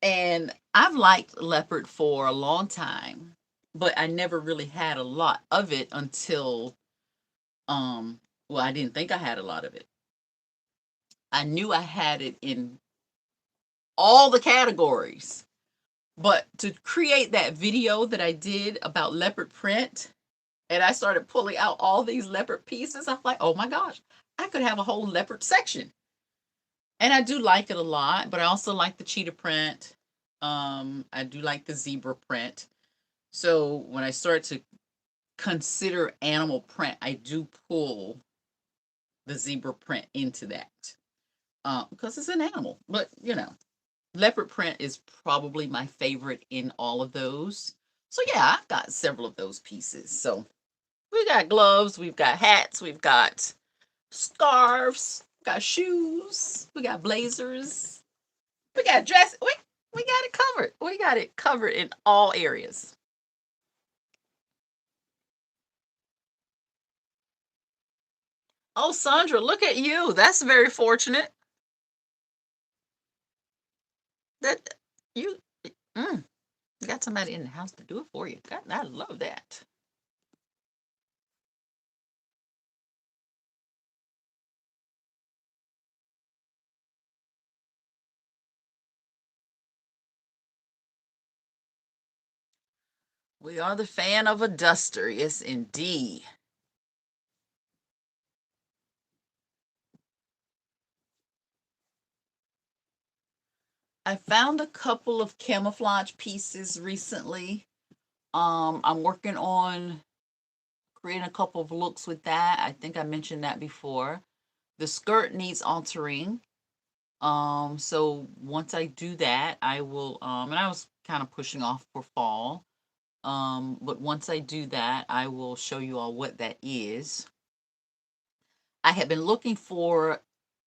And I've liked leopard for a long time, but I never really had a lot of it until well, I didn't think I had a lot of it. I knew I had it in all the categories. But to create that video that I did about leopard print, and I started pulling out all these leopard pieces. I'm like, oh my gosh, I could have a whole leopard section. And I do like it a lot, but I also like the cheetah print. I do like the zebra print. So when I start to consider animal print, I do pull the zebra print into that because it's an animal. But leopard print is probably my favorite in all of those. So yeah, I've got several of those pieces. So we got gloves, we've got hats, we've got scarves, we got shoes, we got blazers, we got dress. We got it covered. We got it covered in all areas. Oh, Sandra, look at you. That's very fortunate that you mm, you got somebody in the house to do it for you. God, I love that. We are the fan of a duster. Yes, indeed. I found a couple of camouflage pieces recently. I'm working on creating a couple of looks with that. I think I mentioned that before. The skirt needs altering. So once I do that, I will, and I was kind of pushing off for fall. But once I do that, I will show you all what that is. I have been looking for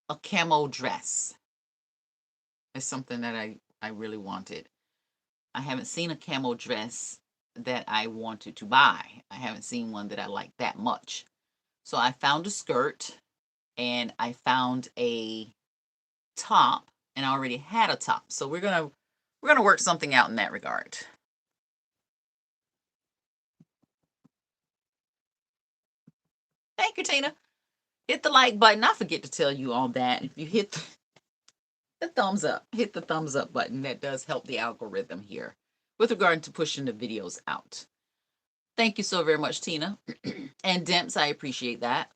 a camo dress. It's something that I really wanted. I haven't seen a camo dress that I wanted to buy. I haven't seen one that I like that much. So I found a skirt and I found a top, and I already had a top. So we're gonna work something out in that regard. Thank you, Tina. Hit the like button. I forget to tell you all that. If you hit the thumbs up, hit the thumbs up button. That does help the algorithm here with regard to pushing the videos out. Thank you so very much, Tina. And Demps, I appreciate that.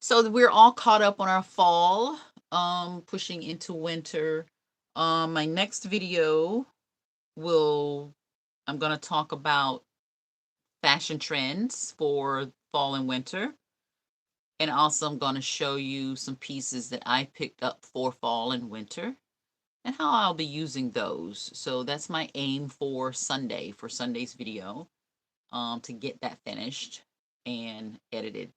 So we're all caught up on our fall, pushing into winter. My next video I'm gonna talk about fashion trends for fall and winter. And also I'm gonna show you some pieces that I picked up for fall and winter and how I'll be using those. So that's my aim for Sunday's video, to get that finished and edited,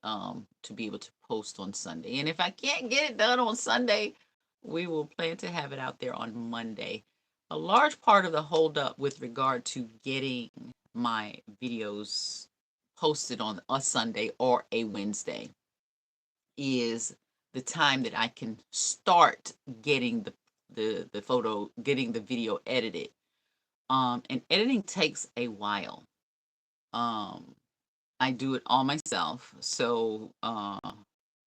to be able to post on Sunday. And if I can't get it done on Sunday, we will plan to have it out there on Monday. A large part of the holdup with regard to getting my videos posted on a Sunday or a Wednesday is the time that I can start getting getting the video edited. And editing takes a while. I do it all myself, so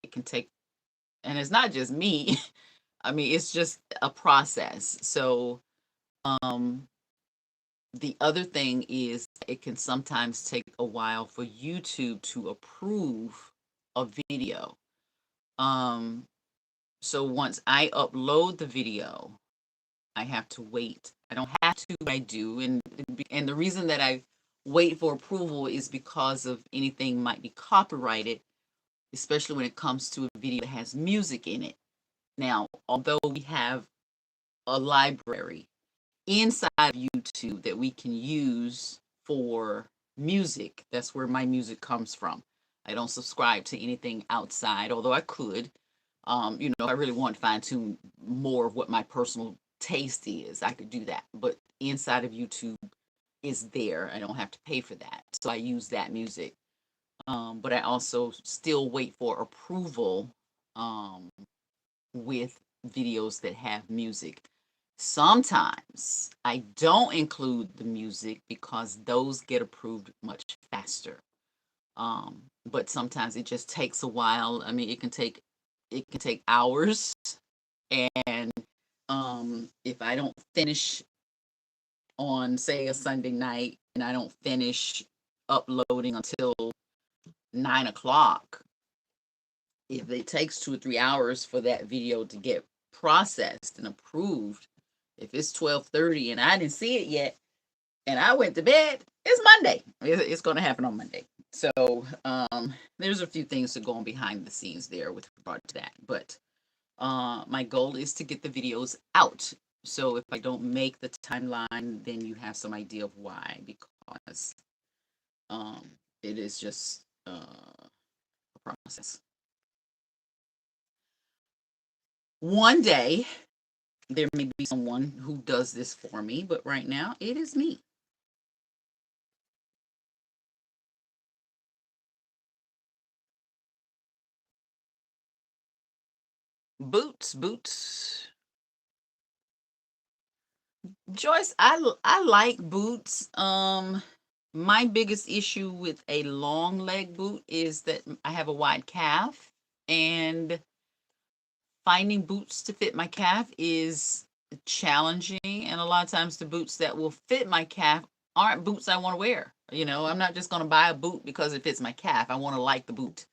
it can take, and it's not just me. I mean, it's just a process. So the other thing is it can sometimes take a while for YouTube to approve a video. So once I upload the video, I have to wait. I don't have to, but I do. And the reason that I wait for approval is because of anything might be copyrighted, especially when it comes to a video that has music in it. Now, although we have a library inside of YouTube that we can use for music, that's where my music comes from. I don't subscribe to anything outside, although I could. If I really want to fine tune more of what my personal taste is, I could do that. But inside of YouTube is there. I don't have to pay for that. So I use that music. But I also still wait for approval, with videos that have music. Sometimes I don't include the music because those get approved much faster. But sometimes it just takes a while. I mean, it can take hours, and if I don't finish on, say, a Sunday night, and I don't finish uploading until 9 o'clock, if it takes 2 or 3 hours for that video to get processed and approved, if it's 12:30 and I didn't see it yet and I went to bed, it's Monday. It's going to happen on Monday. So there's a few things that go on behind the scenes there with regard to that. But my goal is to get the videos out. So if I don't make the timeline, then you have some idea of why, because it is just a process. One day, there may be someone who does this for me, but right now, it is me. Boots. Joyce, I like boots. My biggest issue with a long leg boot is that I have a wide calf, and finding boots to fit my calf is challenging. And a lot of times, the boots that will fit my calf aren't boots I want to wear. I'm not just going to buy a boot because it fits my calf. I want to like the boot.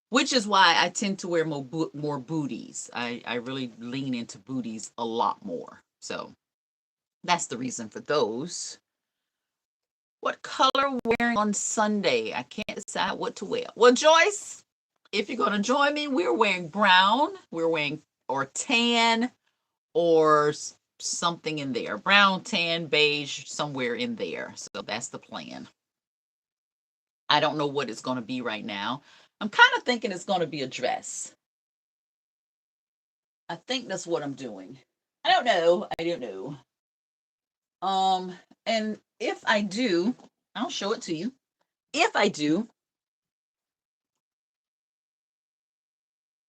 which is why I tend to wear more booties. I really lean into booties a lot more. So that's the reason for those. What color wearing on Sunday? I can't decide what to wear. Well, Joyce, if you're going to join me, we're wearing brown. We're wearing or tan or something in there. Brown, tan, beige, somewhere in there. So that's the plan. I don't know what it's going to be right now. I'm kind of thinking it's going to be a dress. I think that's what I'm doing. I don't know. I don't know. And if I do, I'll show it to you. If I do,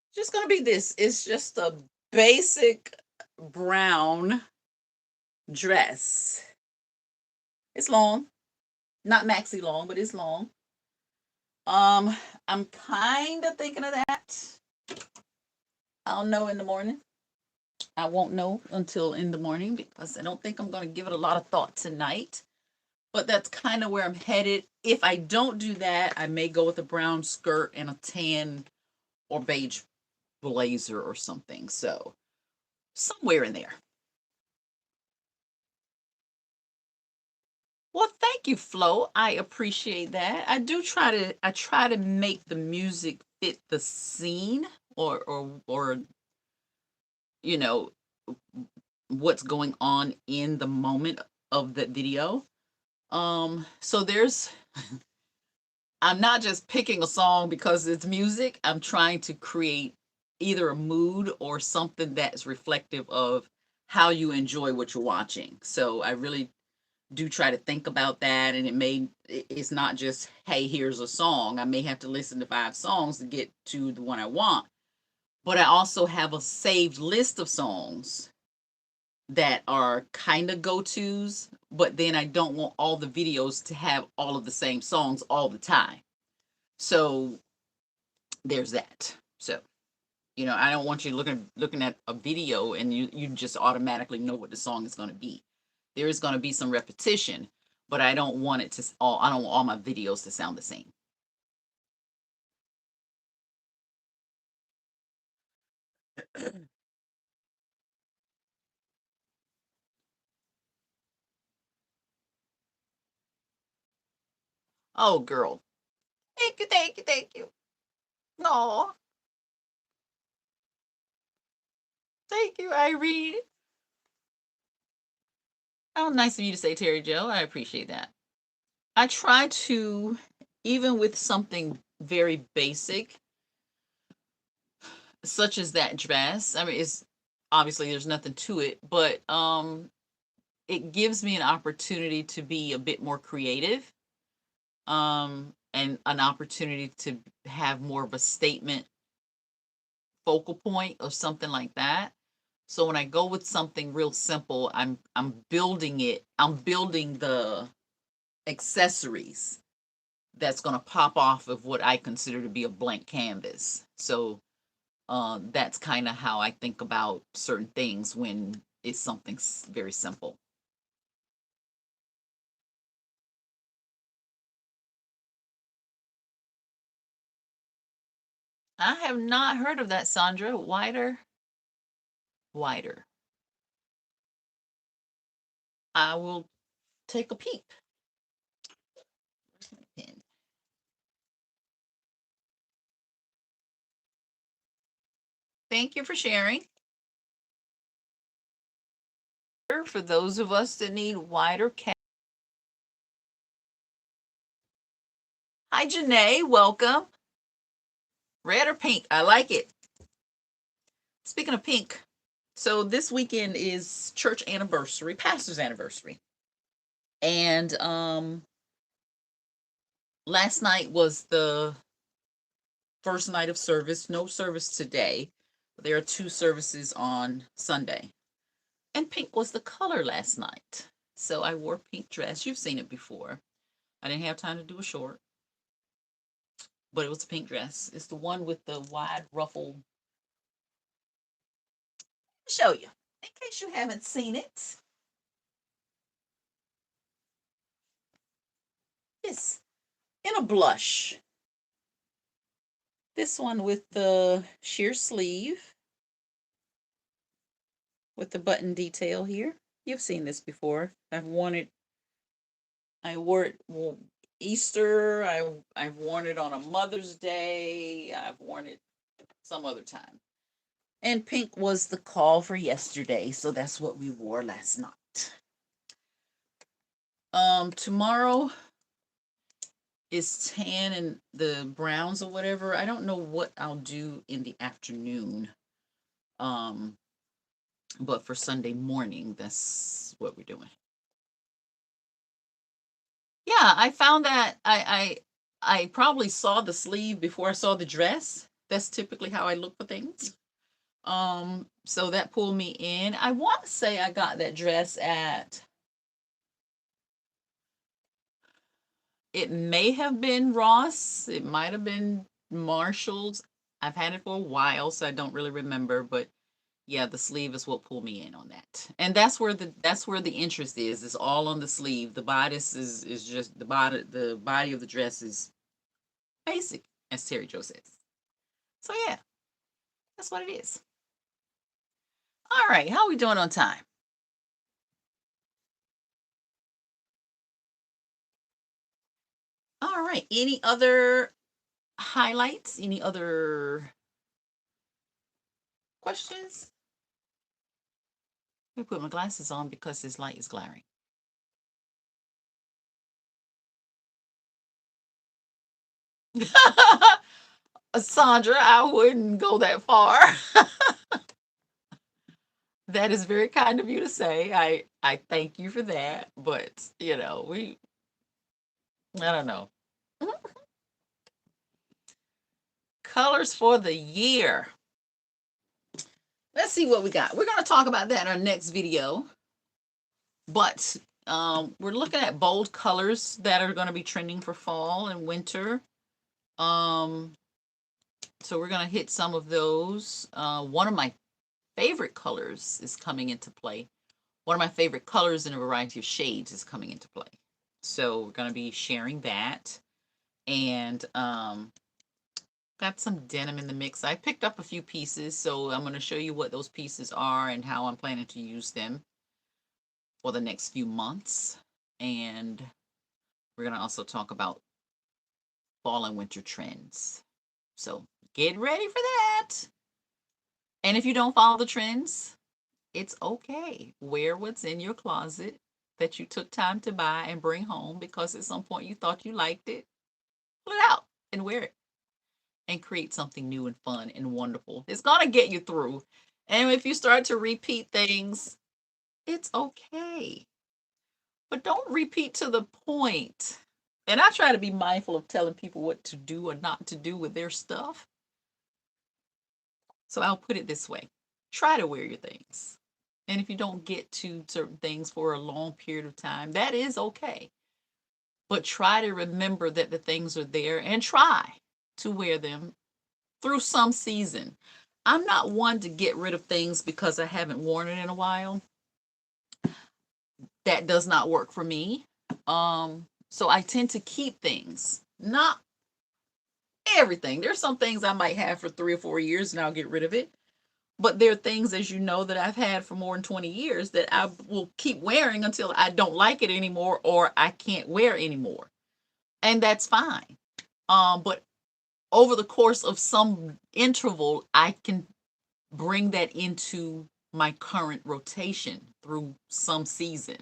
it's just gonna be this. It's just a basic brown dress. It's long, not maxi long, but it's long. I'm kind of thinking of that. I'll know in the morning. I won't know until in the morning because I don't think I'm going to give it a lot of thought tonight. But that's kind of where I'm headed. If I don't do that, I may go with a brown skirt and a tan or beige blazer or something. So somewhere in there. Well, thank you, Flo. I appreciate that. I try to make the music fit the scene or you know what's going on in the moment of the video. So there's I'm not just picking a song because it's music. I'm trying to create either a mood or something that's reflective of how you enjoy what you're watching. So I really do try to think about that, and it's not just, hey, here's a song. I may have to listen to 5 songs to get to the one I want, but I also have a saved list of songs that are kind of go-tos, but then I don't want all the videos to have all of the same songs all the time. So there's that. So I don't want you looking at a video and you just automatically know what the song is going to be. There is going to be some repetition, but I don't want I don't want all my videos to sound the same. Oh, girl. Thank you, thank you, thank you. No, thank you, Irene. Oh, nice of you to say, Terry Joe. I appreciate that. I try to, even with something very basic, such as that dress. I mean, it's obviously there's nothing to it, but it gives me an opportunity to be a bit more creative, and an opportunity to have more of a statement focal point or something like that. So when I go with something real simple, I'm building it. I'm building the accessories that's going to pop off of what I consider to be a blank canvas. So that's kind of how I think about certain things when it's something very simple. I have not heard of that, Sandra. Wider, wider. I will take a peek. Where's my pen? Thank you for sharing. For those of us that need wider Hi, Janae. Welcome. Red or pink? I like it. Speaking of pink, so this weekend is church anniversary, pastor's anniversary. And last night was the first night of service. No service today. There are 2 services on Sunday. And pink was the color last night. So I wore a pink dress. You've seen it before. I didn't have time to do a short, but it was a pink dress. It's the one with the wide ruffle. I'll show you in case you haven't seen it. It's in a blush. This one with the sheer sleeve with the button detail here. You've seen this before. I wore it Easter. I've worn it on a Mother's Day. I've worn it some other time. And pink was the call for yesterday, so that's what we wore last night. Tomorrow is tan and the browns or whatever. I don't know what I'll do in the afternoon. But for Sunday morning, that's what we're doing. Yeah, I found that I probably saw the sleeve before I saw the dress. That's typically how I look for things. So that pulled me in. I want to say I got that dress at, it may have been Ross, it might have been Marshall's. I've had it for a while, so I don't really remember, but yeah, the sleeve is what pulled me in on that. And that's where the interest is. It's all on the sleeve. The bodice is just the body of the dress is basic, as Terry Jo says. So yeah, that's what it is. All right, how are we doing on time? All right. Any other highlights? Any other questions? Let me put my glasses on because this light is glaring. Sandra, I wouldn't go that far. That is very kind of you to say. I thank you for that, but I don't know. Colors for the year. Let's see what we got. We're going to talk about that in our next video. But we're looking at bold colors that are going to be trending for fall and winter. So we're going to hit some of those. One of my favorite colors is coming into play. One of my favorite colors in a variety of shades is coming into play. So we're going to be sharing that. And got some denim in the mix. I picked up a few pieces, so I'm going to show you what those pieces are and how I'm planning to use them for the next few months. And we're going to also talk about fall and winter trends. So get ready for that. And if you don't follow the trends, it's okay. Wear what's in your closet that you took time to buy and bring home because at some point you thought you liked it. Pull it out and wear it and create something new and fun and wonderful. It's going to get you through. And if you start to repeat things, it's okay. But don't repeat to the point. And I try to be mindful of telling people what to do or not to do with their stuff. So I'll put it this way. Try to wear your things. And if you don't get to certain things for a long period of time, that is okay. But try to remember that the things are there and try to wear them through some season. I'm not one to get rid of things because I haven't worn it in a while. That does not work for me. So I tend to keep things, not everything. There's some things I might have for 3 or 4 years and I'll get rid of it. But there are things, as you know, that I've had for more than 20 years that I will keep wearing until I don't like it anymore or I can't wear anymore. And that's fine. But over the course of some interval, I can bring that into my current rotation through some season.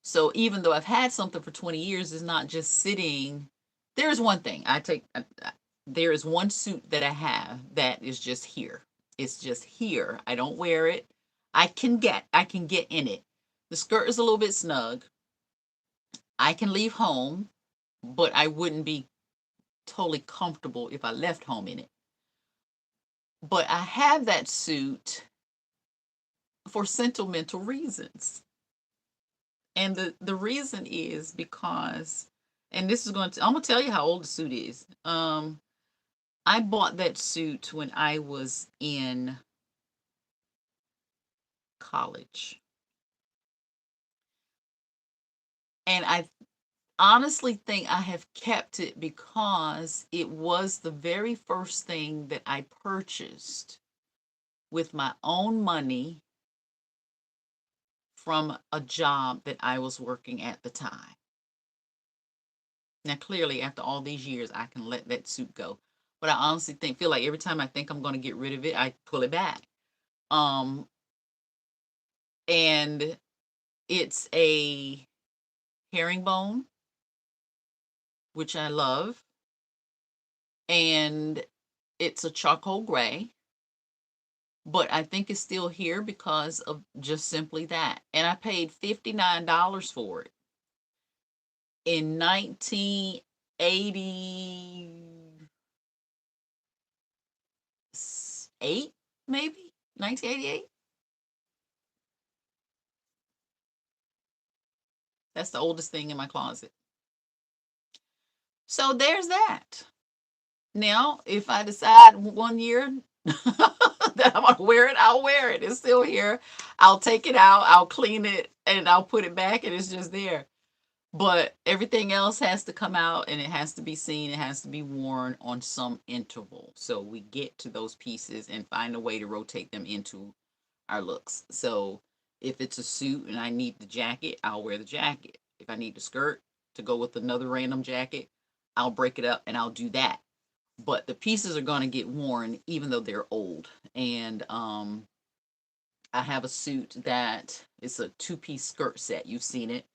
So even though I've had something for 20 years, it's not just sitting. There's one thing there is one suit that I have that is just here. It's just here. I don't wear it. I can get in it. The skirt is a little bit snug. I can leave home, but I wouldn't be totally comfortable if I left home in it. But I have that suit for sentimental reasons. And the reason is because, and this is I'm gonna tell you how old the suit is. I bought that suit when I was in college. And honestly think I have kept it because it was the very first thing that I purchased with my own money from a job that I was working at the time. Now, clearly, after all these years, I can let that suit go. But I honestly feel like every time I think I'm going to get rid of it, I pull it back. Um, and it's a herringbone, which I love, and it's a charcoal gray. But I think it's still here because of just simply that. And I paid $59 for it in 1988, maybe 1988. That's the oldest thing in my closet. So there's that. Now, if I decide one year that I'm gonna wear it, I'll wear it. It's still here. I'll take it out, I'll clean it, and I'll put it back, and it's just there. But everything else has to come out and it has to be seen, it has to be worn on some interval. So we get to those pieces and find a way to rotate them into our looks. So if it's a suit and I need the jacket, I'll wear the jacket. If I need the skirt to go with another random jacket, I'll break it up and I'll do that. But the pieces are going to get worn even though they're old. And I have a suit that is a two-piece skirt set. You've seen it.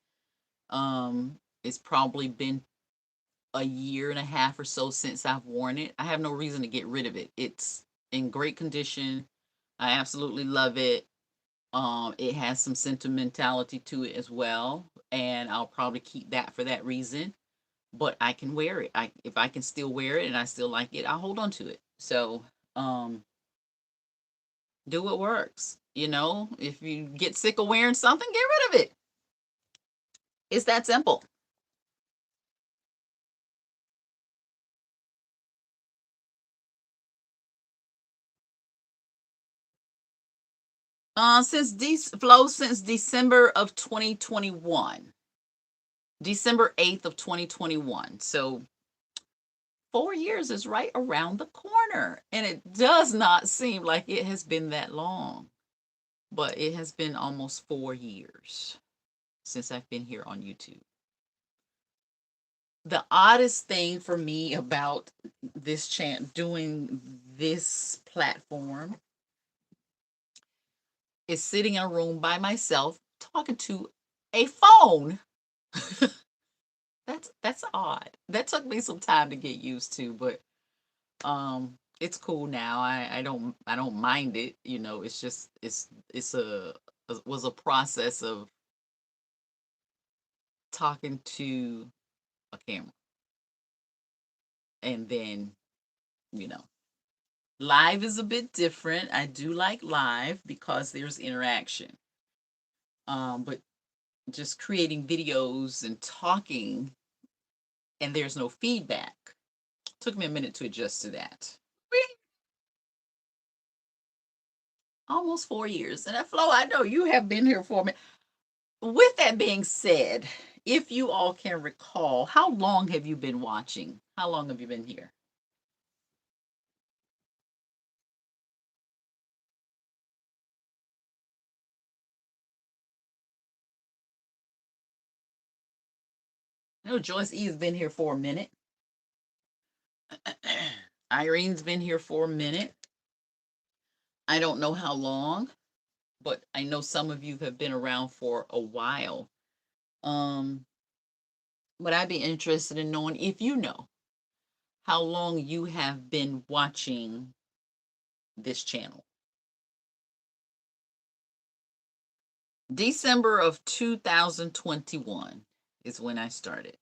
It's probably been a year and a half or so since I've worn it. I have no reason to get rid of it. It's in great condition. I absolutely love it. It has some sentimentality to it as well, and I'll probably keep that for that reason. But I can wear it. If I can still wear it and I still like it, I'll hold on to it. So, do what works. If you get sick of wearing something, get rid of it. It's that simple. Since December of 2021. December 8th of 2021. So 4 years is right around the corner. And it does not seem like it has been that long. But it has been almost 4 years since I've been here on YouTube. The oddest thing for me about this doing this platform is sitting in a room by myself talking to a phone. That's odd. That took me some time to get used to, but it's cool now. I don't mind it. It's just it's a was a process of talking to a camera. And then, you know, live is a bit different. I do like live because there's interaction. But just creating videos and talking and there's no feedback. Took me a minute to adjust to that. Almost 4 years. And Flo, I know you have been here for me. With that being said, if you all can recall, how long have you been watching? How long have you been here? I know Joyce E has been here for a minute. Irene's been here for a minute. I don't know how long, but I know some of you have been around for a while. Um, but I'd be interested in knowing if you know how long you have been watching this channel. December of 2021 is when I started.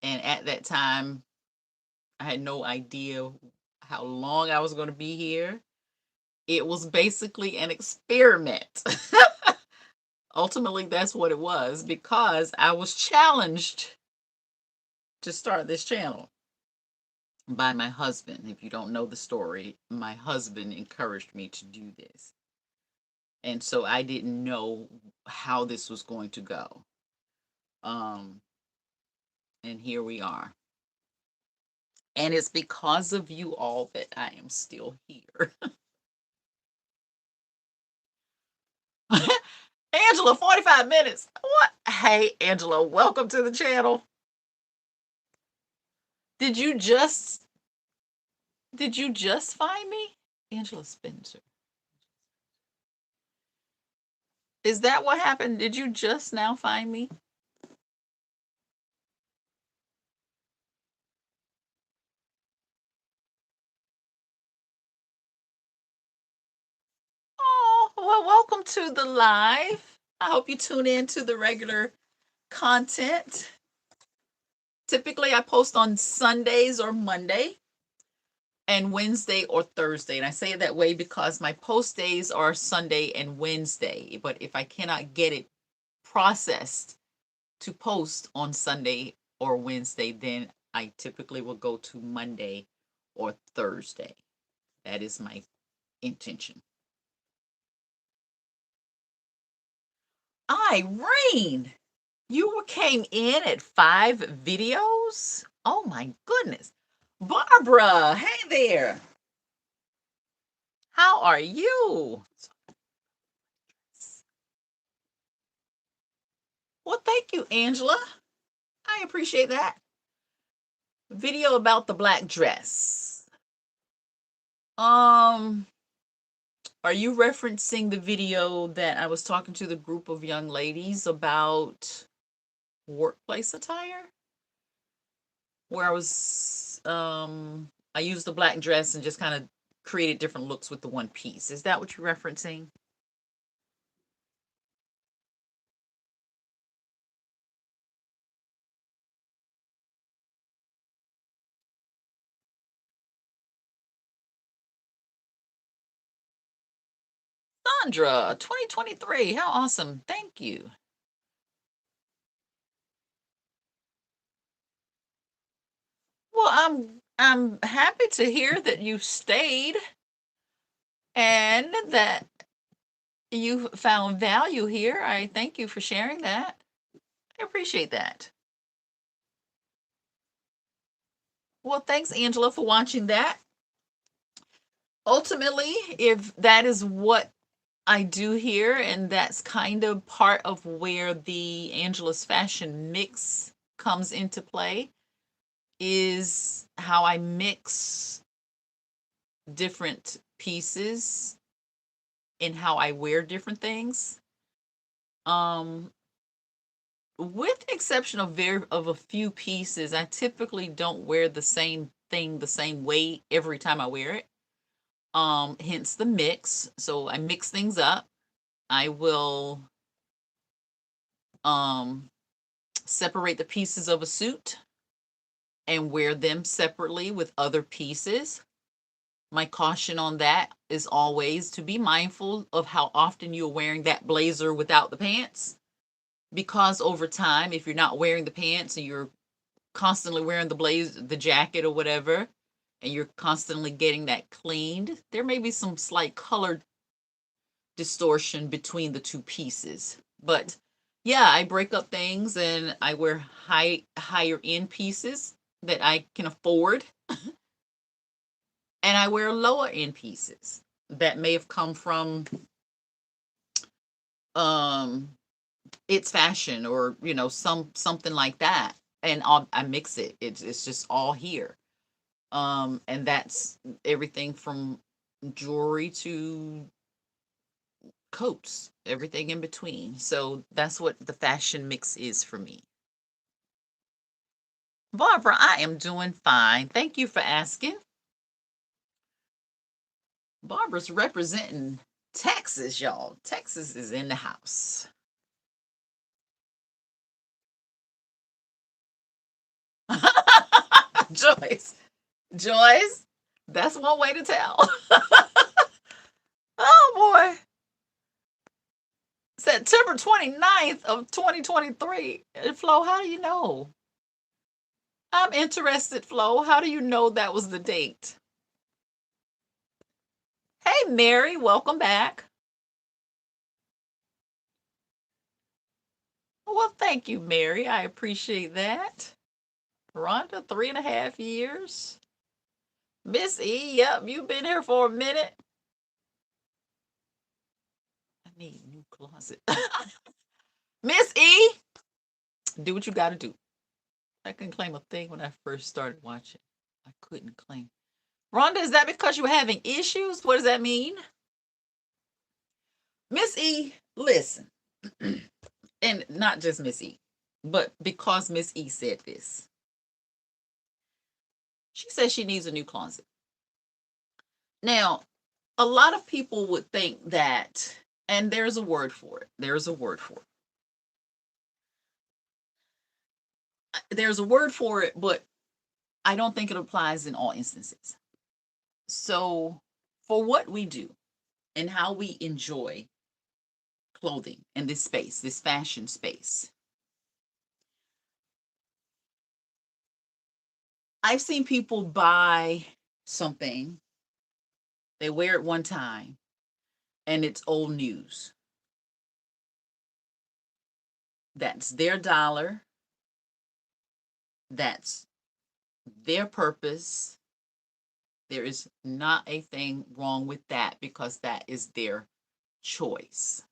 And at that time, I had no idea how long I was going to be here. It was basically an experiment. Ultimately, that's what it was because I was challenged to start this channel by my husband. If you don't know the story, my husband encouraged me to do this. And so I didn't know how this was going to go. Um, and here we are. And it's because of you all that I am still here. Angela, 45 minutes. What? Hey, Angela, welcome to the channel. Did you just find me? Angela Spencer. Is that what happened? Did you just now find me? Oh, well, welcome to the live. I hope you tune in to the regular content. Typically, I post on Sundays or Monday and Wednesday or Thursday. And I say it that way because my post days are Sunday and Wednesday. But if I cannot get it processed to post on Sunday or Wednesday, then I typically will go to Monday or Thursday. That is my intention. Irene, you came in at 5 videos? Oh my goodness. Barbara, hey there. How are you? Well, thank you, Angela. I appreciate that. Video about the black dress. Are you referencing the video that I was talking to the group of young ladies about workplace attire? Where I used the black dress and just kind of created different looks with the one piece. Is that what you're referencing? Sandra, 2023. How awesome. Thank you. Well, I'm happy to hear that you stayed and that you found value here. I thank you for sharing that. I appreciate that. Well, thanks, Angela, for watching that. Ultimately, if that is what I do here, and that's kind of part of where the Angela's Fashion Mix comes into play, is how I mix different pieces in how I wear different things. With the exception of a few pieces, I typically don't wear the same thing the same way every time I wear it. Hence the mix. So I mix things up. I will separate the pieces of a suit and wear them separately with other pieces. My caution on that is always to be mindful of how often you're wearing that blazer without the pants. Because over time, if you're not wearing the pants and you're constantly wearing the jacket or whatever, and you're constantly getting that cleaned, there may be some slight color distortion between the two pieces. But yeah, I break up things and I wear higher end pieces that I can afford, and I wear lower end pieces that may have come from um it's fashion, or something like that, and I mix it. It's just all here. And that's everything from jewelry to coats, everything in between. So that's what the fashion mix is for me. Barbara, I am doing fine. Thank you for asking. Barbara's representing Texas, y'all. Texas is in the house. Joyce. Joyce, that's one way to tell. Oh boy. September 29th of 2023. Flo, how do you know? I'm interested, Flo. How do you know that was the date? Hey, Mary, welcome back. Well, thank you, Mary. I appreciate that. Rhonda, 3.5 years. Miss E, yep, you've been here for a minute. I need a new closet. Miss E, do what you got to do. I couldn't claim a thing when I first started watching. I couldn't claim. Rhonda, is that because you were having issues? What does that mean? Miss E, listen. And not just Miss E, but because Miss E said this. She says she needs a new closet. Now, a lot of people would think that, and there's a word for it. There's a word for it. There's a word for it, but I don't think it applies in all instances. So, for what we do and how we enjoy clothing in this space, this fashion space, I've seen people buy something, they wear it one time, and it's old news. That's their dollar, that's their purpose. There is not a thing wrong with that because that is their choice.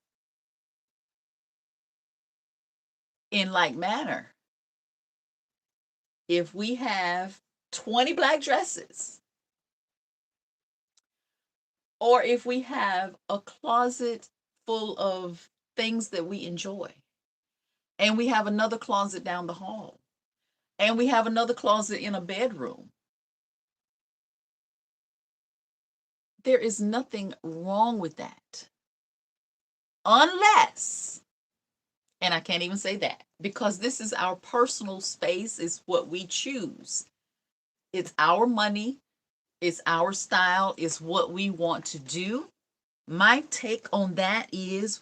In like manner, if we have 20 black dresses, or if we have a closet full of things that we enjoy, and we have another closet down the hall, and we have another closet in a bedroom, there is nothing wrong with that. Unless, and I can't even say that because this is our personal space, is what we choose. It's our money, it's our style, it's what we want to do. My take on that is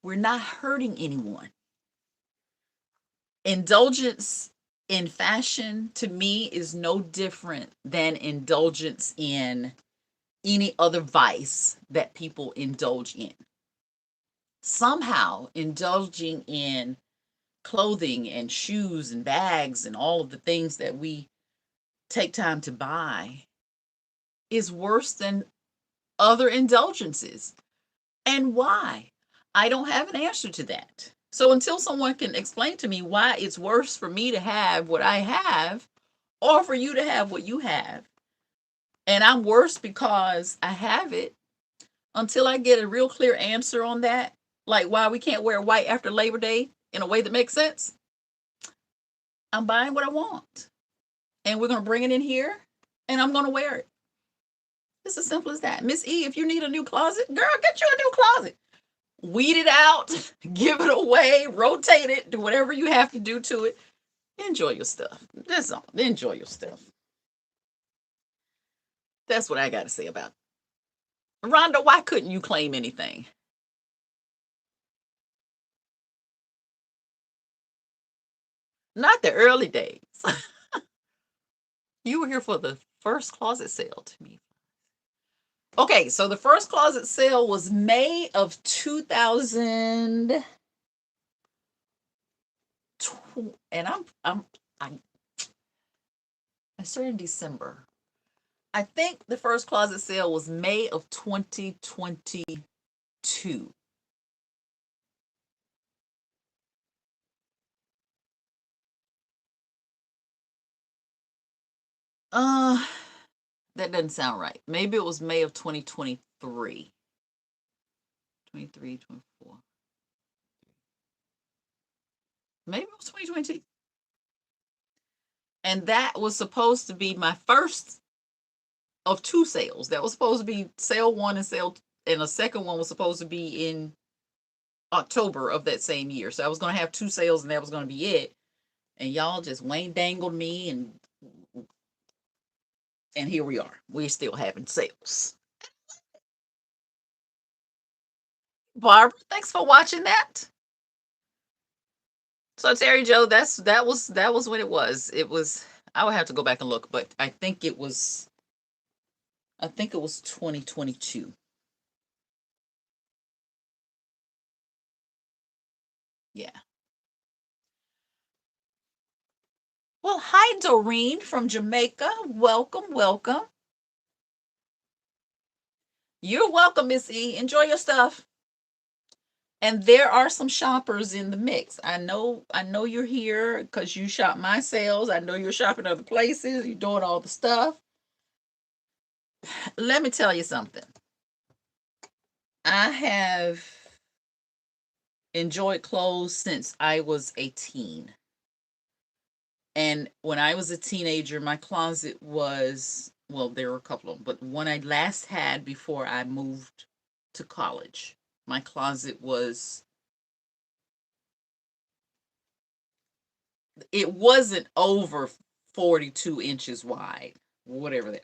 we're not hurting anyone. Indulgence in fashion to me is no different than indulgence in any other vice that people indulge in. Somehow, indulging in clothing and shoes and bags and all of the things that we take time to buy is worse than other indulgences. And why? I don't have an answer to that. So until someone can explain to me why it's worse for me to have what I have or for you to have what you have, and I'm worse because I have it, until I get a real clear answer on that, like why we can't wear white after Labor Day in a way that makes sense, I'm buying what I want. And we're going to bring it in here and I'm going to wear it. It's as simple as that. Miss E, if you need a new closet, girl, get you a new closet. Weed it out, give it away, rotate it, do whatever you have to do to it. Enjoy your stuff. That's all. Enjoy your stuff. That's what I got to say about it. Rhonda, why couldn't you claim anything? Not the early days. You were here for the first closet sale to me. Okay, so the first closet sale was May of 2000, and I started in December. I think the first closet sale was May of 2022. Uh, that doesn't sound right. Maybe it was May of 2023. 23, 24. Maybe it was 2022. And that was supposed to be my first of two sales. That was supposed to be sale one and sale, and a second one was supposed to be in October of that same year. So I was going to have two sales, and that was going to be it. And y'all just Wayne dangled me, and here we are. We're still having sales. Barbara, thanks for watching that. So Terry Joe, that was when it was. It was. I would have to go back and look, but I think it was. I think it was 2022. Yeah. Well, hi, Doreen from Jamaica. Welcome, welcome. You're welcome, Miss E. Enjoy your stuff. And there are some shoppers in the mix. I know you're here because you shop my sales. I know you're shopping other places. You're doing all the stuff. Let me tell you something. I have enjoyed clothes since I was a teen. And when I was a teenager, my closet was, well, there were a couple of them, but one I last had before I moved to college, my closet was, it wasn't over 42 inches wide, whatever that.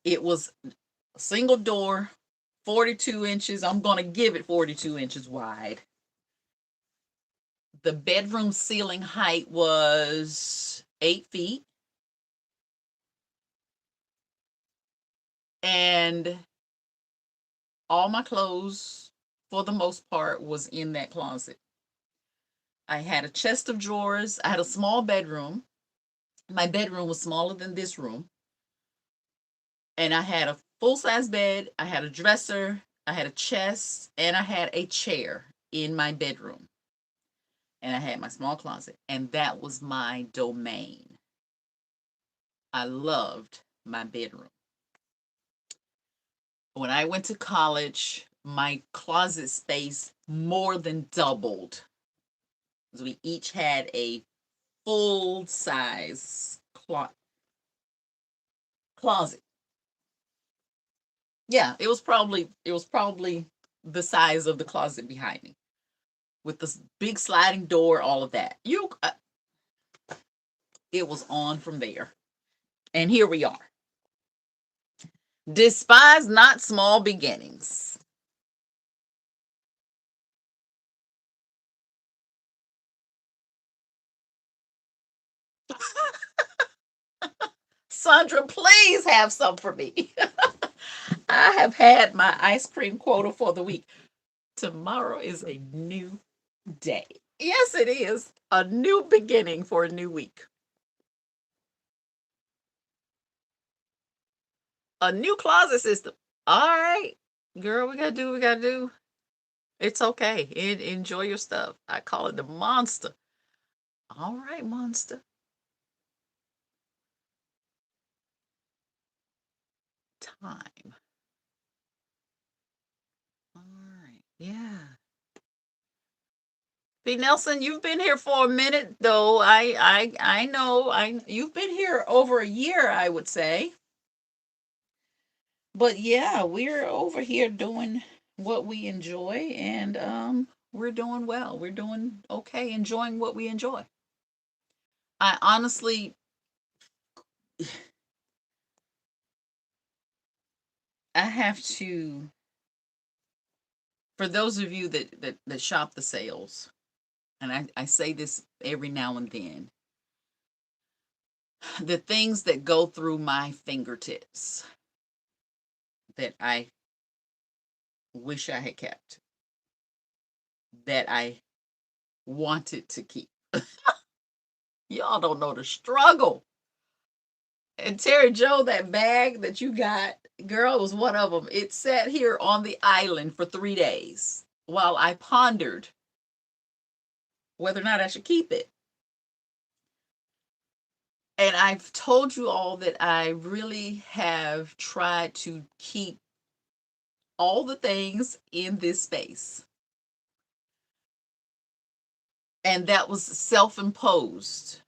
It was a single door, 42 inches. I'm going to give it 42 inches wide. The bedroom ceiling height was 8 feet. And all my clothes, for the most part, was in that closet. I had a chest of drawers. I had a small bedroom. My bedroom was smaller than this room. And I had a full size bed. I had a dresser. I had a chest. And I had a chair in my bedroom. And I had my small closet. And that was my domain. I loved my bedroom. When I went to college, my closet space more than doubled. We each had a full size closet. Yeah, it was probably the size of the closet behind me with this big sliding door, all of that. It was on from there. And here we are. Despise not small beginnings. Sandra, please have some for me. I have had my ice cream quota for the week. Tomorrow is a new day. Yes, it is a new beginning for a new week. A new closet system. All right, girl, we gotta do what we gotta do. It's okay. Enjoy your stuff. I call it the monster. All right, monster. Time. All right. Yeah. B. Nelson, you've been here for a minute, though. I know. You've been here over a year, I would say. But yeah, we're over here doing what we enjoy, and we're doing well. We're doing okay, enjoying what we enjoy. I honestly, I have to, for those of you that shop the sales, and I say this every now and then, the things that go through my fingertips that I wish I had kept, that I wanted to keep. Y'all don't know the struggle. And Terry Joe, that bag that you got, girl, it was one of them. It sat here on the island for 3 days while I pondered whether or not I should keep it. And I've told you all that I really have tried to keep all the things in this space. And that was self imposed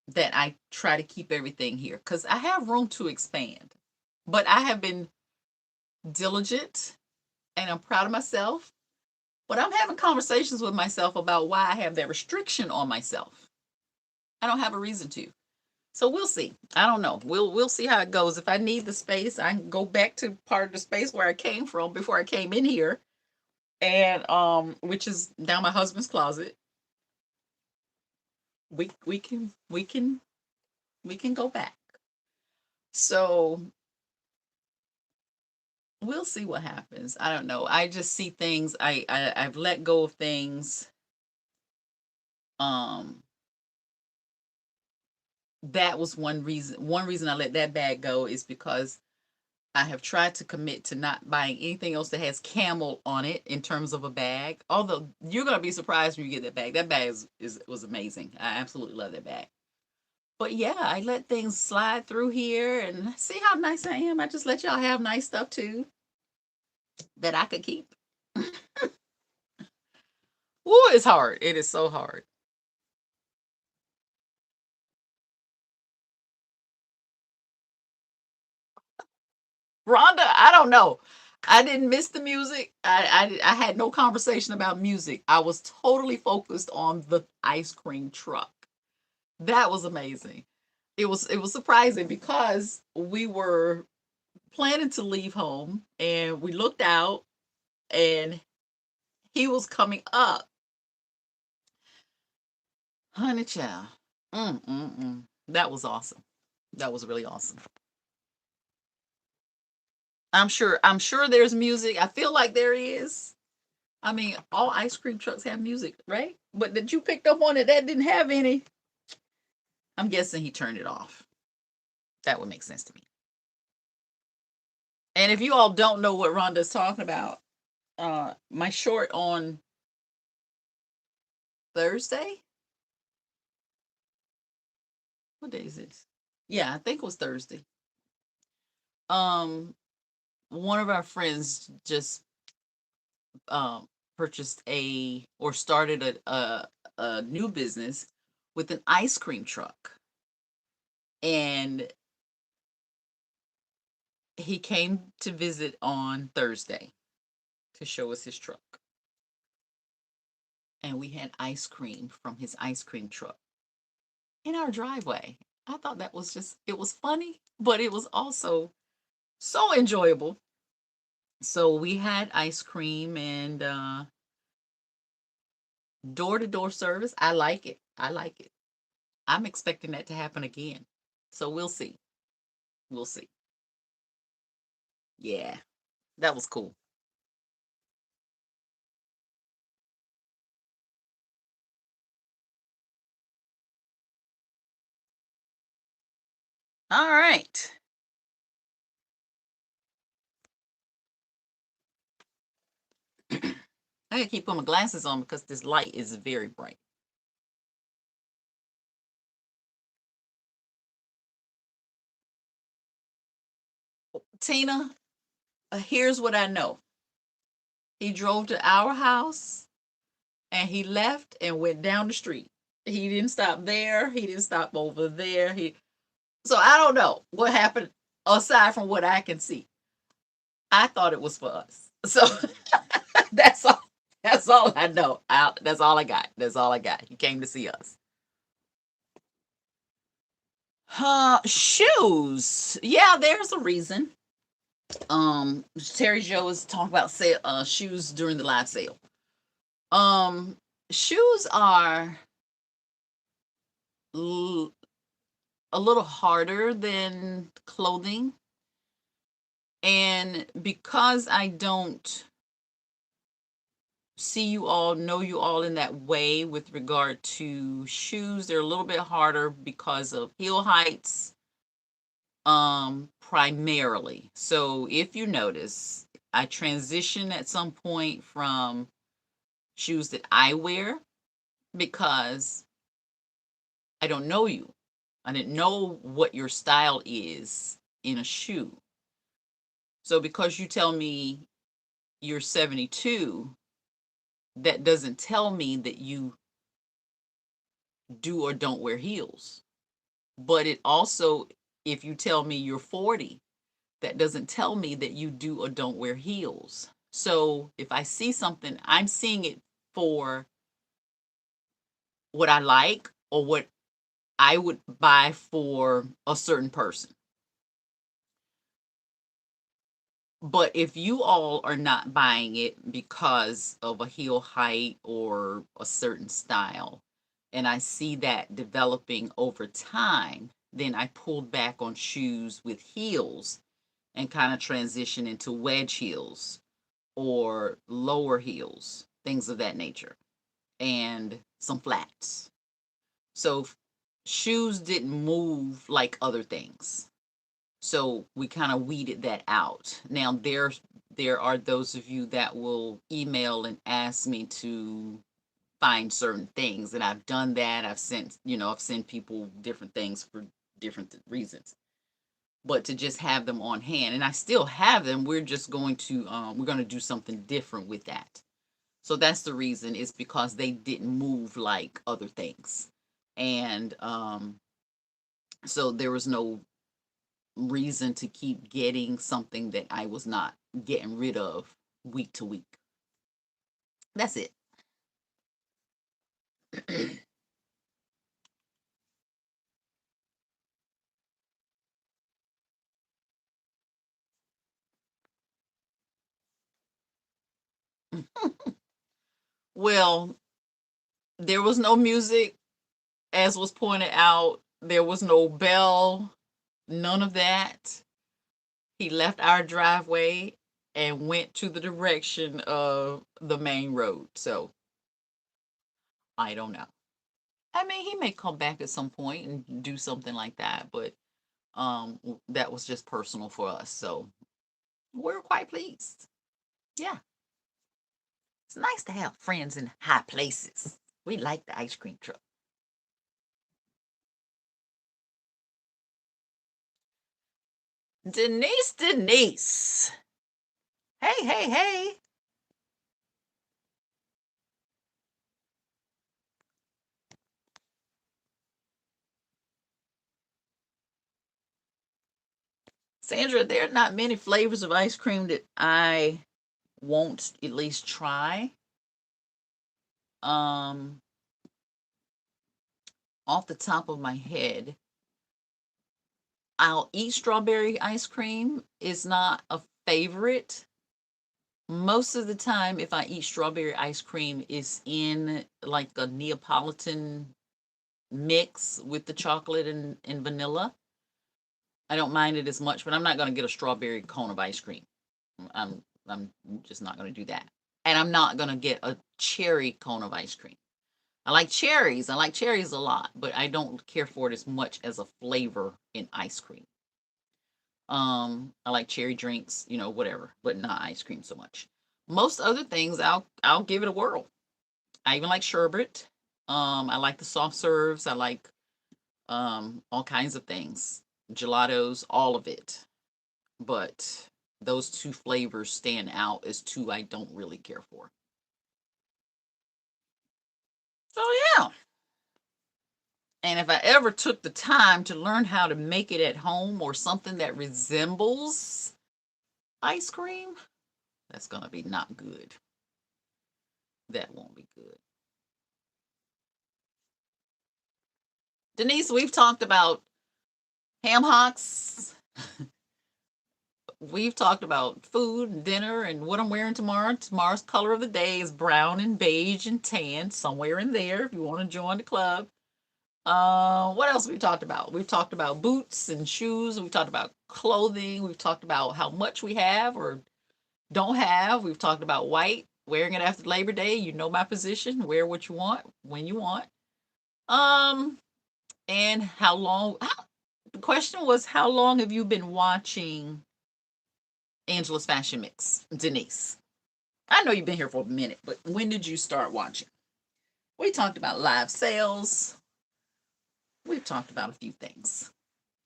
that I try to keep everything here because I have room to expand. But I have been diligent and I'm proud of myself. But I'm having conversations with myself about why I have that restriction on myself. I don't have a reason to. So we'll see. I don't know. We'll see how it goes. If I need the space, I can go back to part of the space where I came from before I came in here, and which is now my husband's closet. We can go back. So we'll see what happens. I don't know. I just see things. I've let go of things. Um, that was one reason. One reason I let that bag go is because I have tried to commit to not buying anything else that has camel on it in terms of a bag. Although you're gonna be surprised when you get that bag. That bag was amazing. I absolutely love that bag. But yeah, I let things slide through here and see how nice I am. I just let y'all have nice stuff too that I could keep. Ooh, it's hard. It is so hard. Rhonda, I don't know. I didn't miss the music. I had no conversation about music. I was totally focused on the ice cream truck. That was amazing. It was surprising because we were planning to leave home and we looked out and he was coming up. Honey child. That was awesome. That was really awesome. I'm sure there's music. I feel like there is. I mean, all ice cream trucks have music, right? But that you picked up on it that didn't have any. I'm guessing he turned it off. That would make sense to me. And if you all don't know what Rhonda's talking about, my short on Thursday. What day is this? Yeah, I think it was Thursday. Um, one of our friends just purchased a or started a new business with an ice cream truck, and he came to visit on Thursday to show us his truck, and we had ice cream from his ice cream truck in our driveway. I thought that was just it was funny, but it was also so enjoyable. So we had ice cream and door to door service. I like it. I like it. I'm expecting that to happen again. So we'll see. We'll see. Yeah, that was cool. All right. I gotta keep putting my glasses on because this light is very bright. Tina, here's what I know. He drove to our house and he left and went down the street. He didn't stop there. He didn't stop over there. So I don't know what happened aside from what I can see. I thought it was for us. So that's all. That's all I know. That's all I got. That's all I got. He came to see us. Shoes. Yeah, there's a reason. Terry Joe was talking about shoes during the live sale. Um, Shoes are l- a little harder than clothing, and because I don't see you all, know you all in that way with regard to shoes, they're a little bit harder because of heel heights, primarily. So if you notice, I transition at some point from shoes that I wear because I don't know you. I didn't know what your style is in a shoe. So because you tell me you're 72, that doesn't tell me that you do or don't wear heels. But it also, if you tell me you're 40, that doesn't tell me that you do or don't wear heels. So if I see something, I'm seeing it for what I like or what I would buy for a certain person. But if you all are not buying it because of a heel height or a certain style, and I see that developing over time, then I pulled back on shoes with heels and kind of transition into wedge heels or lower heels, things of that nature, and some flats. So shoes didn't move like other things. So we kind of weeded that out. Now there are those of you that will email and ask me to find certain things, and I've done that. I've sent people different things for different reasons. But to just have them on hand, and I still have them, we're going to do something different with that. So that's the reason, is because they didn't move like other things. And so there was no reason to keep getting something that I was not getting rid of week to week. That's it. Well, there was no music, as was pointed out. There was no bell, none of that. He left our driveway and went to the direction of the main road. So I don't know. I mean, he may come back at some point and do something like that, but that was just personal for us. So we're quite pleased. Yeah. It's nice to have friends in high places. We like the ice cream truck. Denise. Hey, hey, hey. Sandra, there are not many flavors of ice cream that I won't at least try. Um, Off the top of my head, I'll eat strawberry ice cream. Is not a favorite. Most of the time, if I eat strawberry ice cream, is in like a Neapolitan mix with the chocolate and vanilla. I don't mind it as much, but I'm not going to get a strawberry cone of ice cream. I'm just not going to do that. And I'm not going to get a cherry cone of ice cream. I like cherries. I like cherries a lot, but I don't care for it as much as a flavor in ice cream. I like cherry drinks, whatever, but not ice cream so much. Most other things, I'll give it a whirl. I even like sherbet. I like the soft serves. I like all kinds of things, gelatos, all of it. But those two flavors stand out as two I don't really care for. So yeah. And if I ever took the time to learn how to make it at home, or something that resembles ice cream, that's going to be not good. That won't be good. Denise, we've talked about ham hocks. We've talked about food and dinner and what I'm wearing tomorrow. Tomorrow's color of the day is brown and beige and tan, somewhere in there if you want to join the club. What else have we talked about? We've talked about boots and shoes. We've talked about clothing. We've talked about how much we have or don't have. We've talked about white, wearing it after Labor Day. You know my position. Wear what you want when you want. Um, and the question was, how long have you been watching Angela's Fashion Mix, Denise? I know you've been here for a minute, but when did you start watching? We talked about live sales. We've talked about a few things.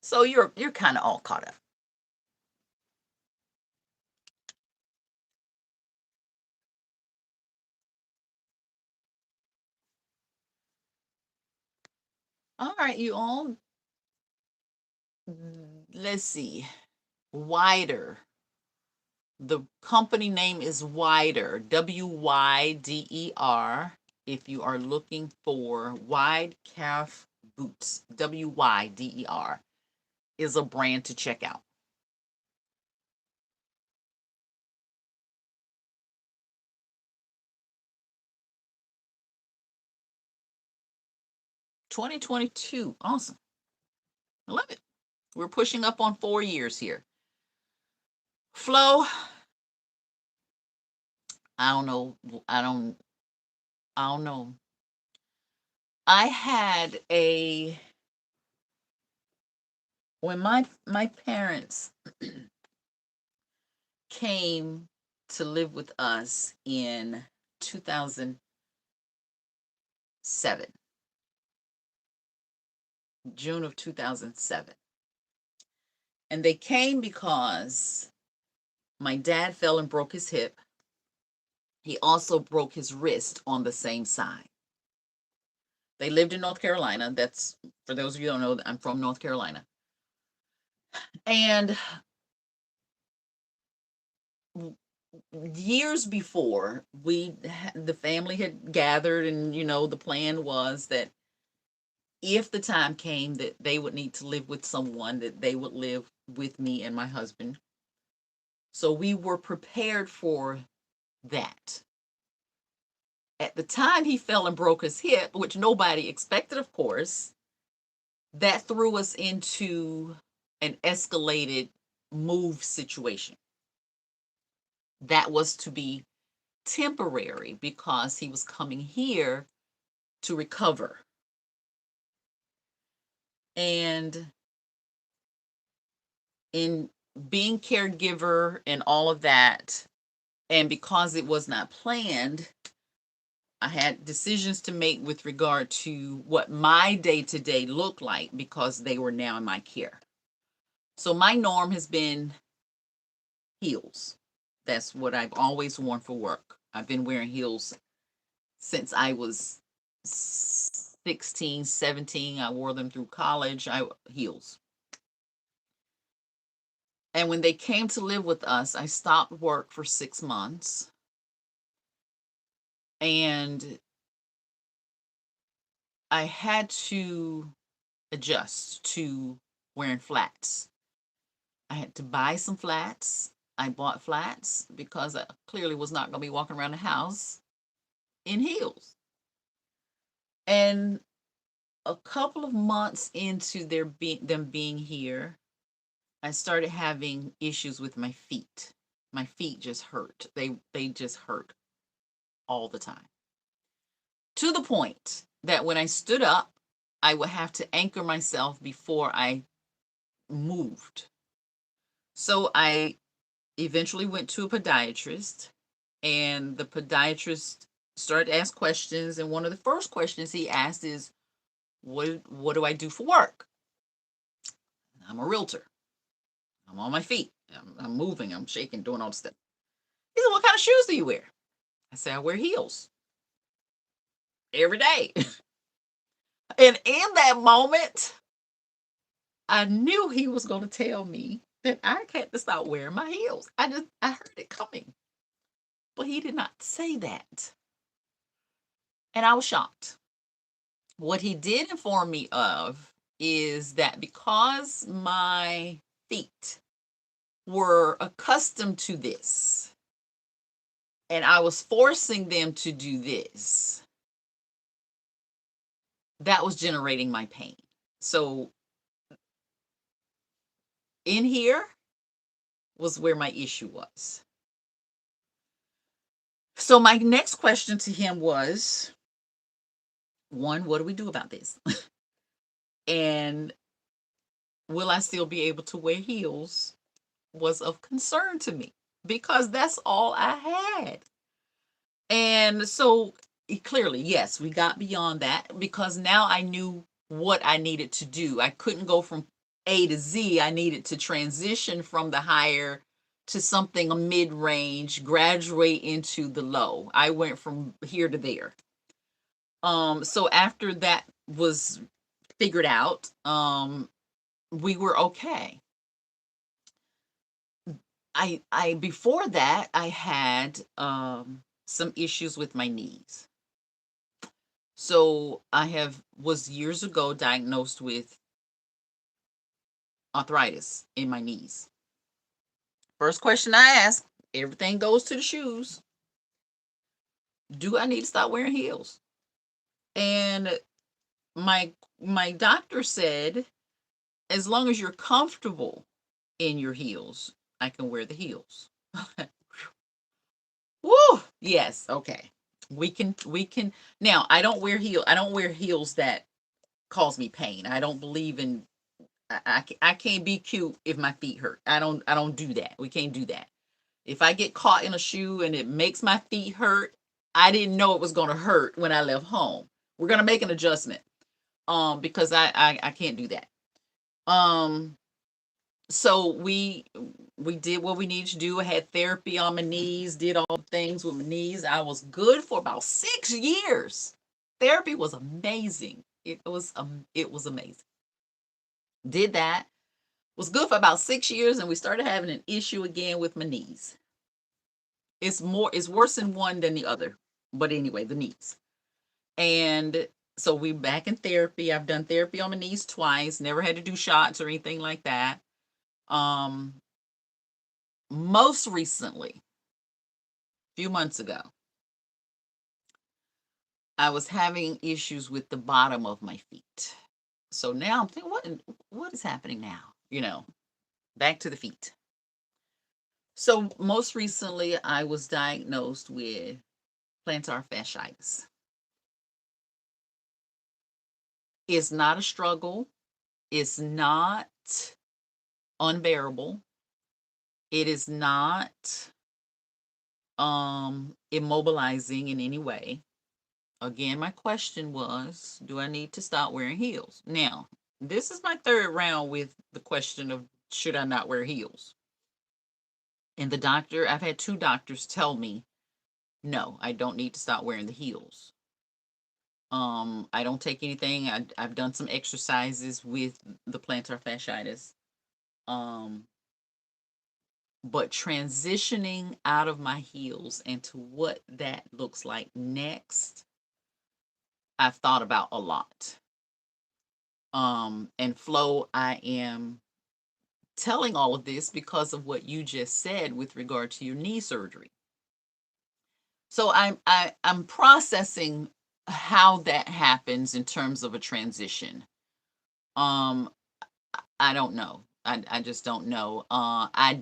So you're kind of all caught up. All right, you all. Let's see. Wider. The company name is Wider, Wyder. If you are looking for wide calf boots, Wyder is a brand to check out. 2022. Awesome. I love it. We're pushing up on 4 years here. Flo, I don't know. I don't know. I had a When my parents came to live with us in 2007, June of 2007. And they came because my dad fell and broke his hip. He also broke his wrist on the same side. They lived in North Carolina. That's, for those of you who don't know, I'm from North Carolina. And years before, the family had gathered, and the plan was that if the time came that they would need to live with someone, that they would live with me and my husband. So we were prepared for that. At the time he fell and broke his hip, which nobody expected, of course, that threw us into an escalated move situation. That was to be temporary because he was coming here to recover. And in being caregiver and all of that, and because it was not planned, I had decisions to make with regard to what my day to day looked like because they were now in my care. So my norm has been heels. That's what I've always worn for work. I've been wearing heels since I was 16, 17. I wore them through college. Heels. And when they came to live with us, I stopped work for 6 months. And I had to adjust to wearing flats. I had to buy some flats. I bought flats because I clearly was not going to be walking around the house in heels. And a couple of months into them being here, I started having issues with my feet. My feet just hurt. They just hurt all the time. To the point that when I stood up, I would have to anchor myself before I moved. So I eventually went to a podiatrist, and the podiatrist started to ask questions. And one of the first questions he asked is, what do I do for work? I'm a realtor. I'm on my feet. I'm moving. I'm shaking, doing all the stuff. He said, what kind of shoes do you wear? I said, I wear heels every day. And in that moment, I knew he was going to tell me that I had to stop wearing my heels. I heard it coming. But he did not say that. And I was shocked. What he did inform me of is that because my feet were accustomed to this and I was forcing them to do this, that was generating my pain. So in here was where my issue was. So my next question to him was, one, what do we do about this? And will I still be able to wear heels was of concern to me because that's all I had. And so clearly, yes, we got beyond that because now I knew what I needed to do. I couldn't go from A to Z. I needed to transition from the higher to something a mid range, graduate into the low. I went from here to there. So after that was figured out, we were okay. I before that I had some issues with my knees. So I was years ago diagnosed with arthritis in my knees. First question I ask, everything goes to the shoes. Do I need to stop wearing heels? And my doctor said, as long as you're comfortable in your heels, I can wear the heels. Woo! Yes, okay. We can now I don't wear heels that cause me pain. I don't believe in I can't be cute if my feet hurt. I don't do that. We can't do that. If I get caught in a shoe and it makes my feet hurt, I didn't know it was going to hurt when I left home. We're going to make an adjustment. Because I can't do that. Um so we did what we needed to do. I had therapy on my knees, did all the things with my knees. I was good for about 6 years. Therapy was amazing. It was amazing. Did that. Was good for about 6 years, and we started having an issue again with my knees. It's worse in one than the other. But anyway, the knees. And so we back in therapy. I've done therapy on my knees twice, never had to do shots or anything like that. Um Most recently, a few months ago, I was having issues with the bottom of my feet. So now I'm thinking, what is happening now? Back to the feet. So most recently, I was diagnosed with plantar fasciitis. It's not a struggle. It's not unbearable. It is not immobilizing in any way. Again, my question was, do I need to stop wearing heels? Now, this is my third round with the question of should I not wear heels? And I've had two doctors tell me, no, I don't need to stop wearing the heels. I don't take anything. I've done some exercises with the plantar fasciitis. Um, but transitioning out of my heels and to what that looks like next, I've thought about a lot. And Flo, I am telling all of this because of what you just said with regard to your knee surgery. So I'm processing how that happens in terms of a transition. Um, I don't know. I just don't know. I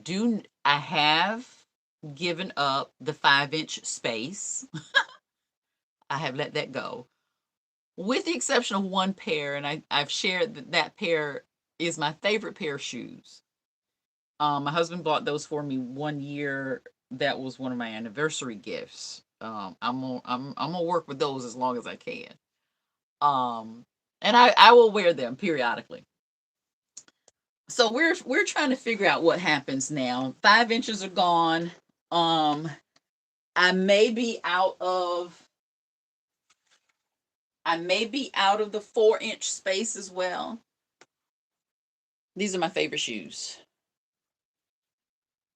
have given up the 5-inch space. I have let that go, with the exception of one pair, and I've shared that pair is my favorite pair of shoes. My husband bought those for me one year. That was one of my anniversary gifts. I'm gonna work with those as long as I can. Um, and I will wear them periodically. So we're trying to figure out what happens now. 5 inches are gone. Um, I may be out of the 4-inch space as well. These are my favorite shoes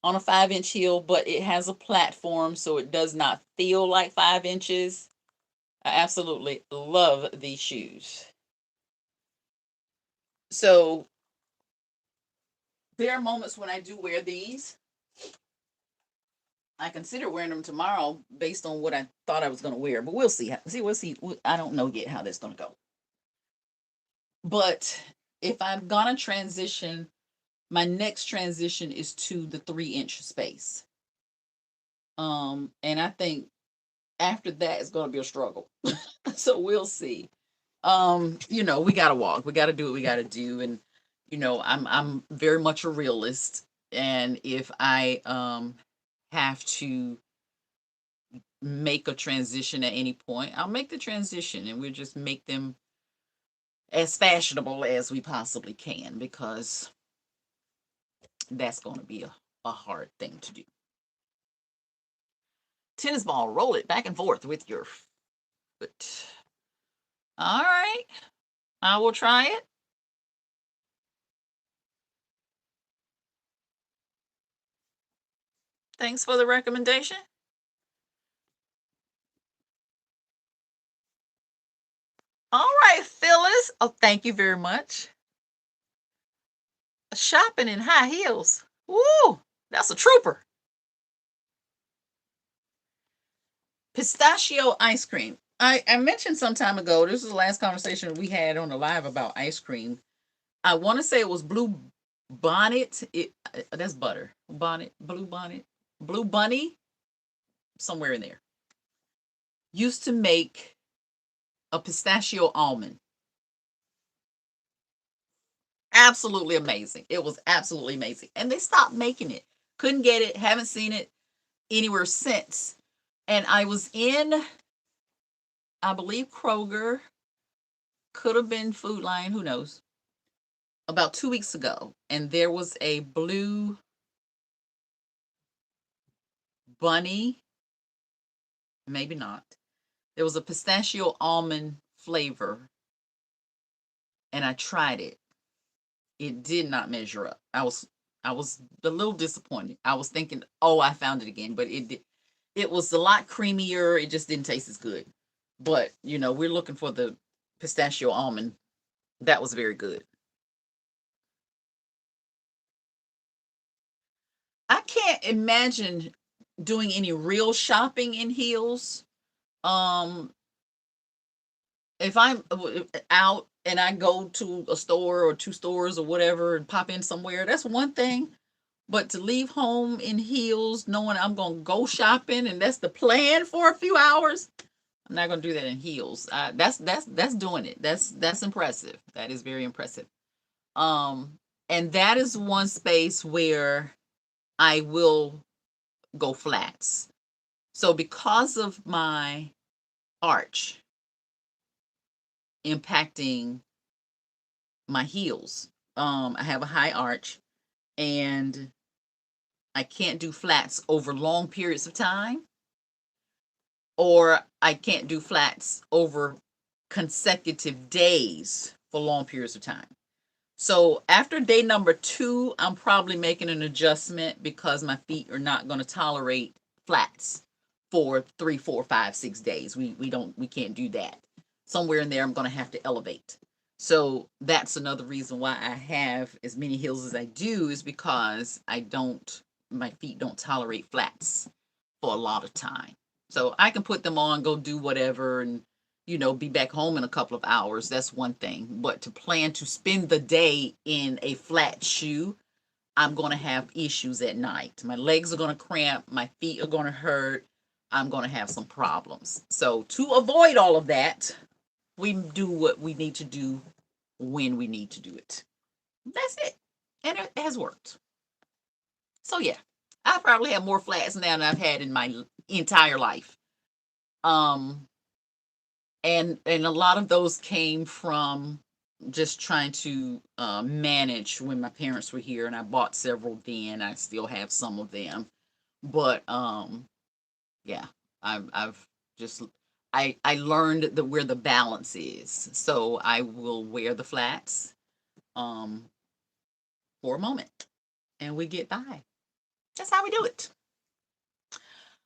on a 5-inch heel, but it has a platform so it does not feel like 5 inches. I absolutely love these shoes. So there are moments when I do wear these. I consider wearing them tomorrow based on what I thought I was going to wear, but we'll see. We'll see. I don't know yet how that's going to go. But if I'm going to transition, my next transition is to the 3-inch space. And I think after that it's going to be a struggle. So we'll see. We got to walk. We got to do what we got to do, and I'm very much a realist, and if I have to make a transition at any point, I'll make the transition, and we'll just make them as fashionable as we possibly can, because that's going to be a hard thing to do. Tennis ball, roll it back and forth with your foot. All right, I will try it. Thanks for the recommendation. All right, Phyllis. Oh, thank you very much. Shopping in high heels. Woo, that's a trooper. Pistachio ice cream. I mentioned some time ago, this was the last conversation we had on the live about ice cream. I want to say it was Blue Bonnet. That's butter. Bonnet, Blue Bonnet, Blue Bunny, somewhere in there. Used to make a pistachio almond. Absolutely amazing. It was absolutely amazing. And they stopped making it. Couldn't get it. Haven't seen it anywhere since. And I was in, I believe, Kroger, could have been Food Lion, who knows, about 2 weeks ago. And there was a blue bunny, maybe not. There was a pistachio almond flavor, and I tried it. It did not measure up. I was a little disappointed. I was thinking, oh, I found it again, but it was a lot creamier. It just didn't taste as good. But we're looking for the pistachio almond. That was very good. I can't imagine doing any real shopping in heels. Um, if I'm out and I go to a store or two stores or whatever and pop in somewhere, that's one thing. But to leave home in heels, knowing I'm gonna go shopping and that's the plan for a few hours, I'm not gonna do that in heels. That's doing it. That's impressive. That is very impressive. Um, and that is one space where I will go flats. So because of my arch impacting my heels, I have a high arch and I can't do flats over long periods of time, or I can't do flats over consecutive days for long periods of time. So after day number 2, I'm probably making an adjustment because my feet are not going to tolerate flats for 3, 4, 5, 6 days. We can't do that. Somewhere in there, I'm going to have to elevate. So that's another reason why I have as many heels as I do, is because my feet don't tolerate flats for a lot of time. So I can put them on, go do whatever, and be back home in a couple of hours. That's one thing. But to plan to spend the day in a flat shoe, I'm going to have issues at night. My legs are going to cramp, my feet are going to hurt. I'm going to have some problems. So to avoid all of that, we do what we need to do when we need to do it. That's it. And it has worked. So yeah, I probably have more flats now than I've had in my entire life. Um, and a lot of those came from just trying to manage when my parents were here, and I bought several then. I still have some of them, but yeah, I've just I learned that where the balance is, so I will wear the flats um for a moment, and we get by. That's how we do it.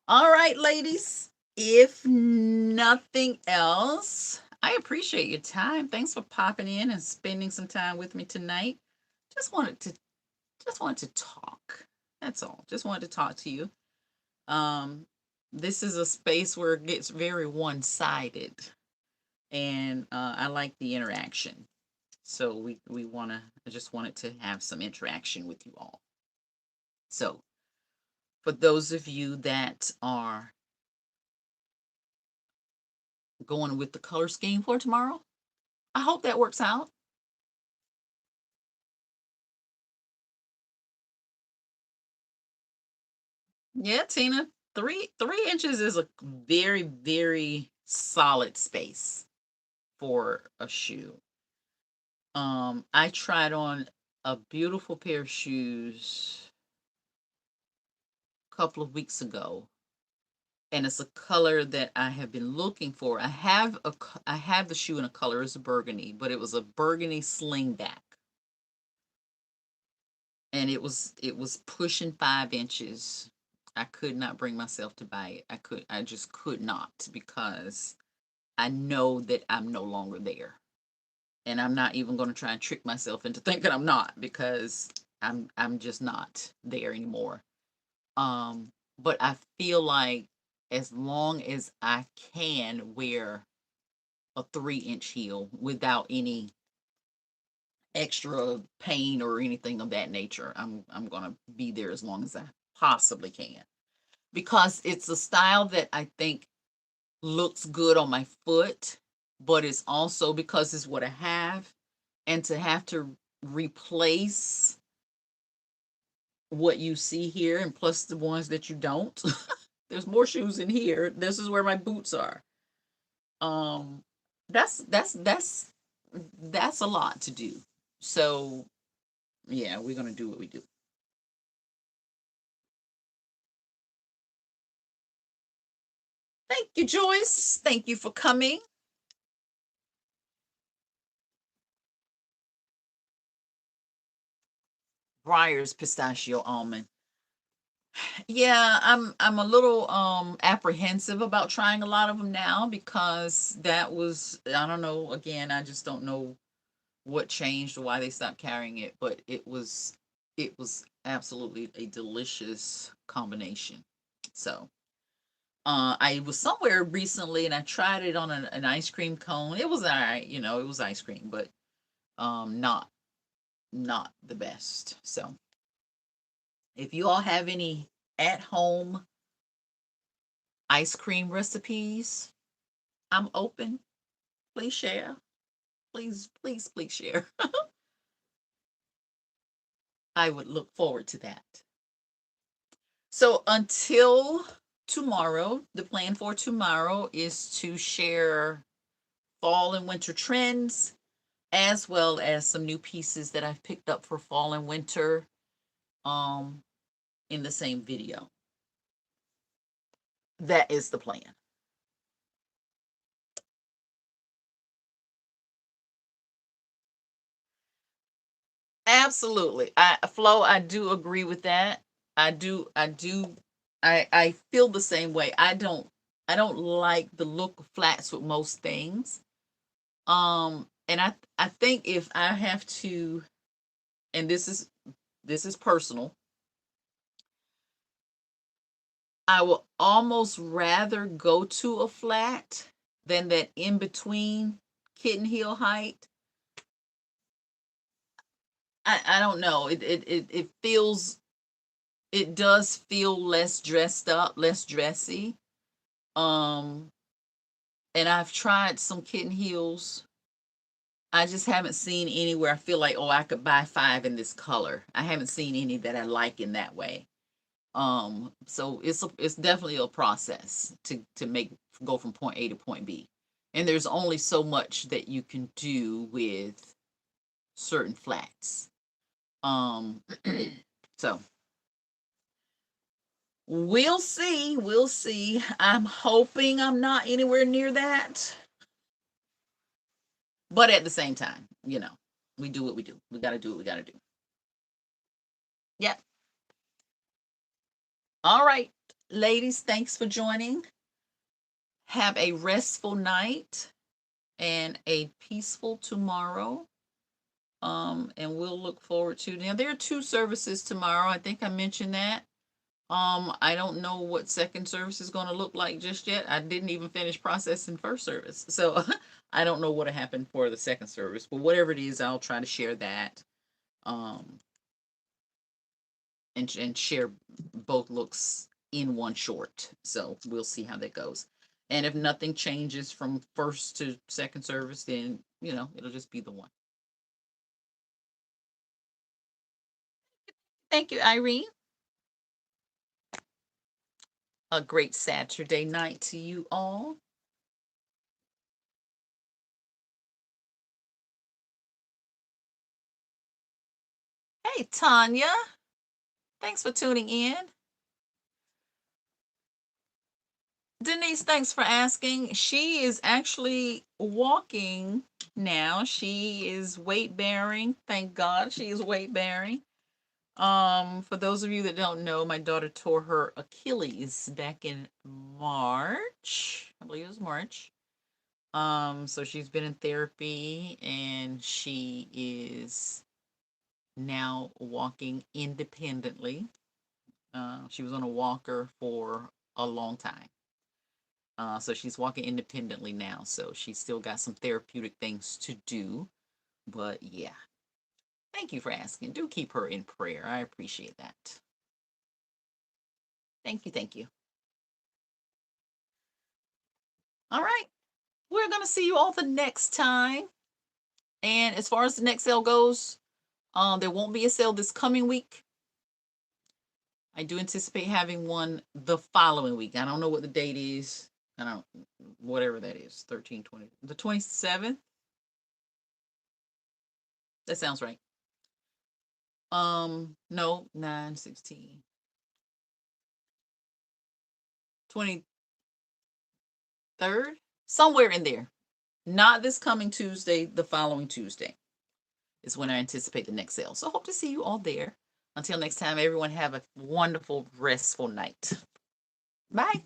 All right, ladies. If nothing else, I appreciate your time. Thanks for popping in and spending some time with me tonight. Just wanted to just wanted to talk. That's all. Just wanted to talk to you. Um, this is a space where it gets very one-sided, and I like the interaction. So we wanna I just wanted to have some interaction with you all. So for those of you that are going with the color scheme for tomorrow, I hope that works out. Yeah, Tina, 3 inches is a very, very solid space for a shoe. I tried on a beautiful pair of shoes a couple of weeks ago, and it's a color that I have been looking for. I have the shoe in a color, it's a burgundy, but it was a burgundy slingback, and it was pushing 5 inches. I could not bring myself to buy it. I just could not, because I know that I'm no longer there. And I'm not even going to try and trick myself into thinking I'm not, because I'm just not there anymore. But I feel like as long as I can wear a 3-inch heel without any extra pain or anything of that nature, I'm going to be there as long as I possibly can, because it's a style that I think looks good on my foot, but it's also because it's what I have. And to have to replace what you see here, and plus the ones that you don't. There's more shoes in here. This is where my boots are. Um, that's a lot to do. So yeah, we're gonna do what we do. Thank you, Joyce. Thank you for coming. Breyer's pistachio almond. Yeah, I'm a little apprehensive about trying a lot of them now because that was, I don't know, again, I just don't know what changed or why they stopped carrying it, but it was absolutely a delicious combination. So, I was somewhere recently and I tried it on an ice cream cone. It was all right, it was ice cream, but not the best. So, if you all have any at home ice cream recipes, I'm open. Please share. Please, please, please share. I would look forward to that. So until tomorrow, the plan for tomorrow is to share fall and winter trends as well as some new pieces that I've picked up for fall and winter um in the same video. That is the plan. Absolutely. Flo, I do agree with that. I feel the same way. I don't like the look of flats with most things. And I think if I have to, and this is personal, I will almost rather go to a flat than that in between kitten heel height. I don't know. It feels, it does feel less dressed up, less dressy. Um, and I've tried some kitten heels. I just haven't seen anywhere I feel like, oh, I could buy five in this color. I haven't seen any that I like in that way. So it's definitely a process to make go from point A to point B. And there's only so much that you can do with certain flats. Um, so we'll see. We'll see. I'm hoping I'm not anywhere near that. But at the same time, we do what we do. We got to do what we got to do. Yep. All right, ladies, thanks for joining. Have a restful night and a peaceful tomorrow. And we'll look forward to, now there are two services tomorrow. I think I mentioned that. I don't know what second service is going to look like just yet. I didn't even finish processing first service. So I don't know what happened for the second service, but whatever it is, I'll try to share that. Um, and share both looks in one short. So we'll see how that goes. And if nothing changes from first to second service, then it'll just be the one. Thank you, Irene. A great Saturday night to you all. Hey, Tanya. Thanks for tuning in. Denise, thanks for asking. She is actually walking now. She is weight bearing. Thank God she is weight bearing. For those of you that don't know, my daughter tore her Achilles back in March. I believe it was March. So she's been in therapy and she is now walking independently. She was on a walker for a long time. So she's walking independently now. So she's still got some therapeutic things to do. But yeah, thank you for asking. Do keep her in prayer. I appreciate that. Thank you. Thank you. All right. We're going to see you all the next time. And as far as the next sale goes, There won't be a sale this coming week. I do anticipate having one the following week. I don't know what the date is. I don't, whatever that is, 13, 20, the 27th. That sounds right. No, 9, 16, 23rd, somewhere in there. Not this coming Tuesday, the following Tuesday is when I anticipate the next sale. So hope to see you all there. Until next time, everyone have a wonderful, restful night. Bye.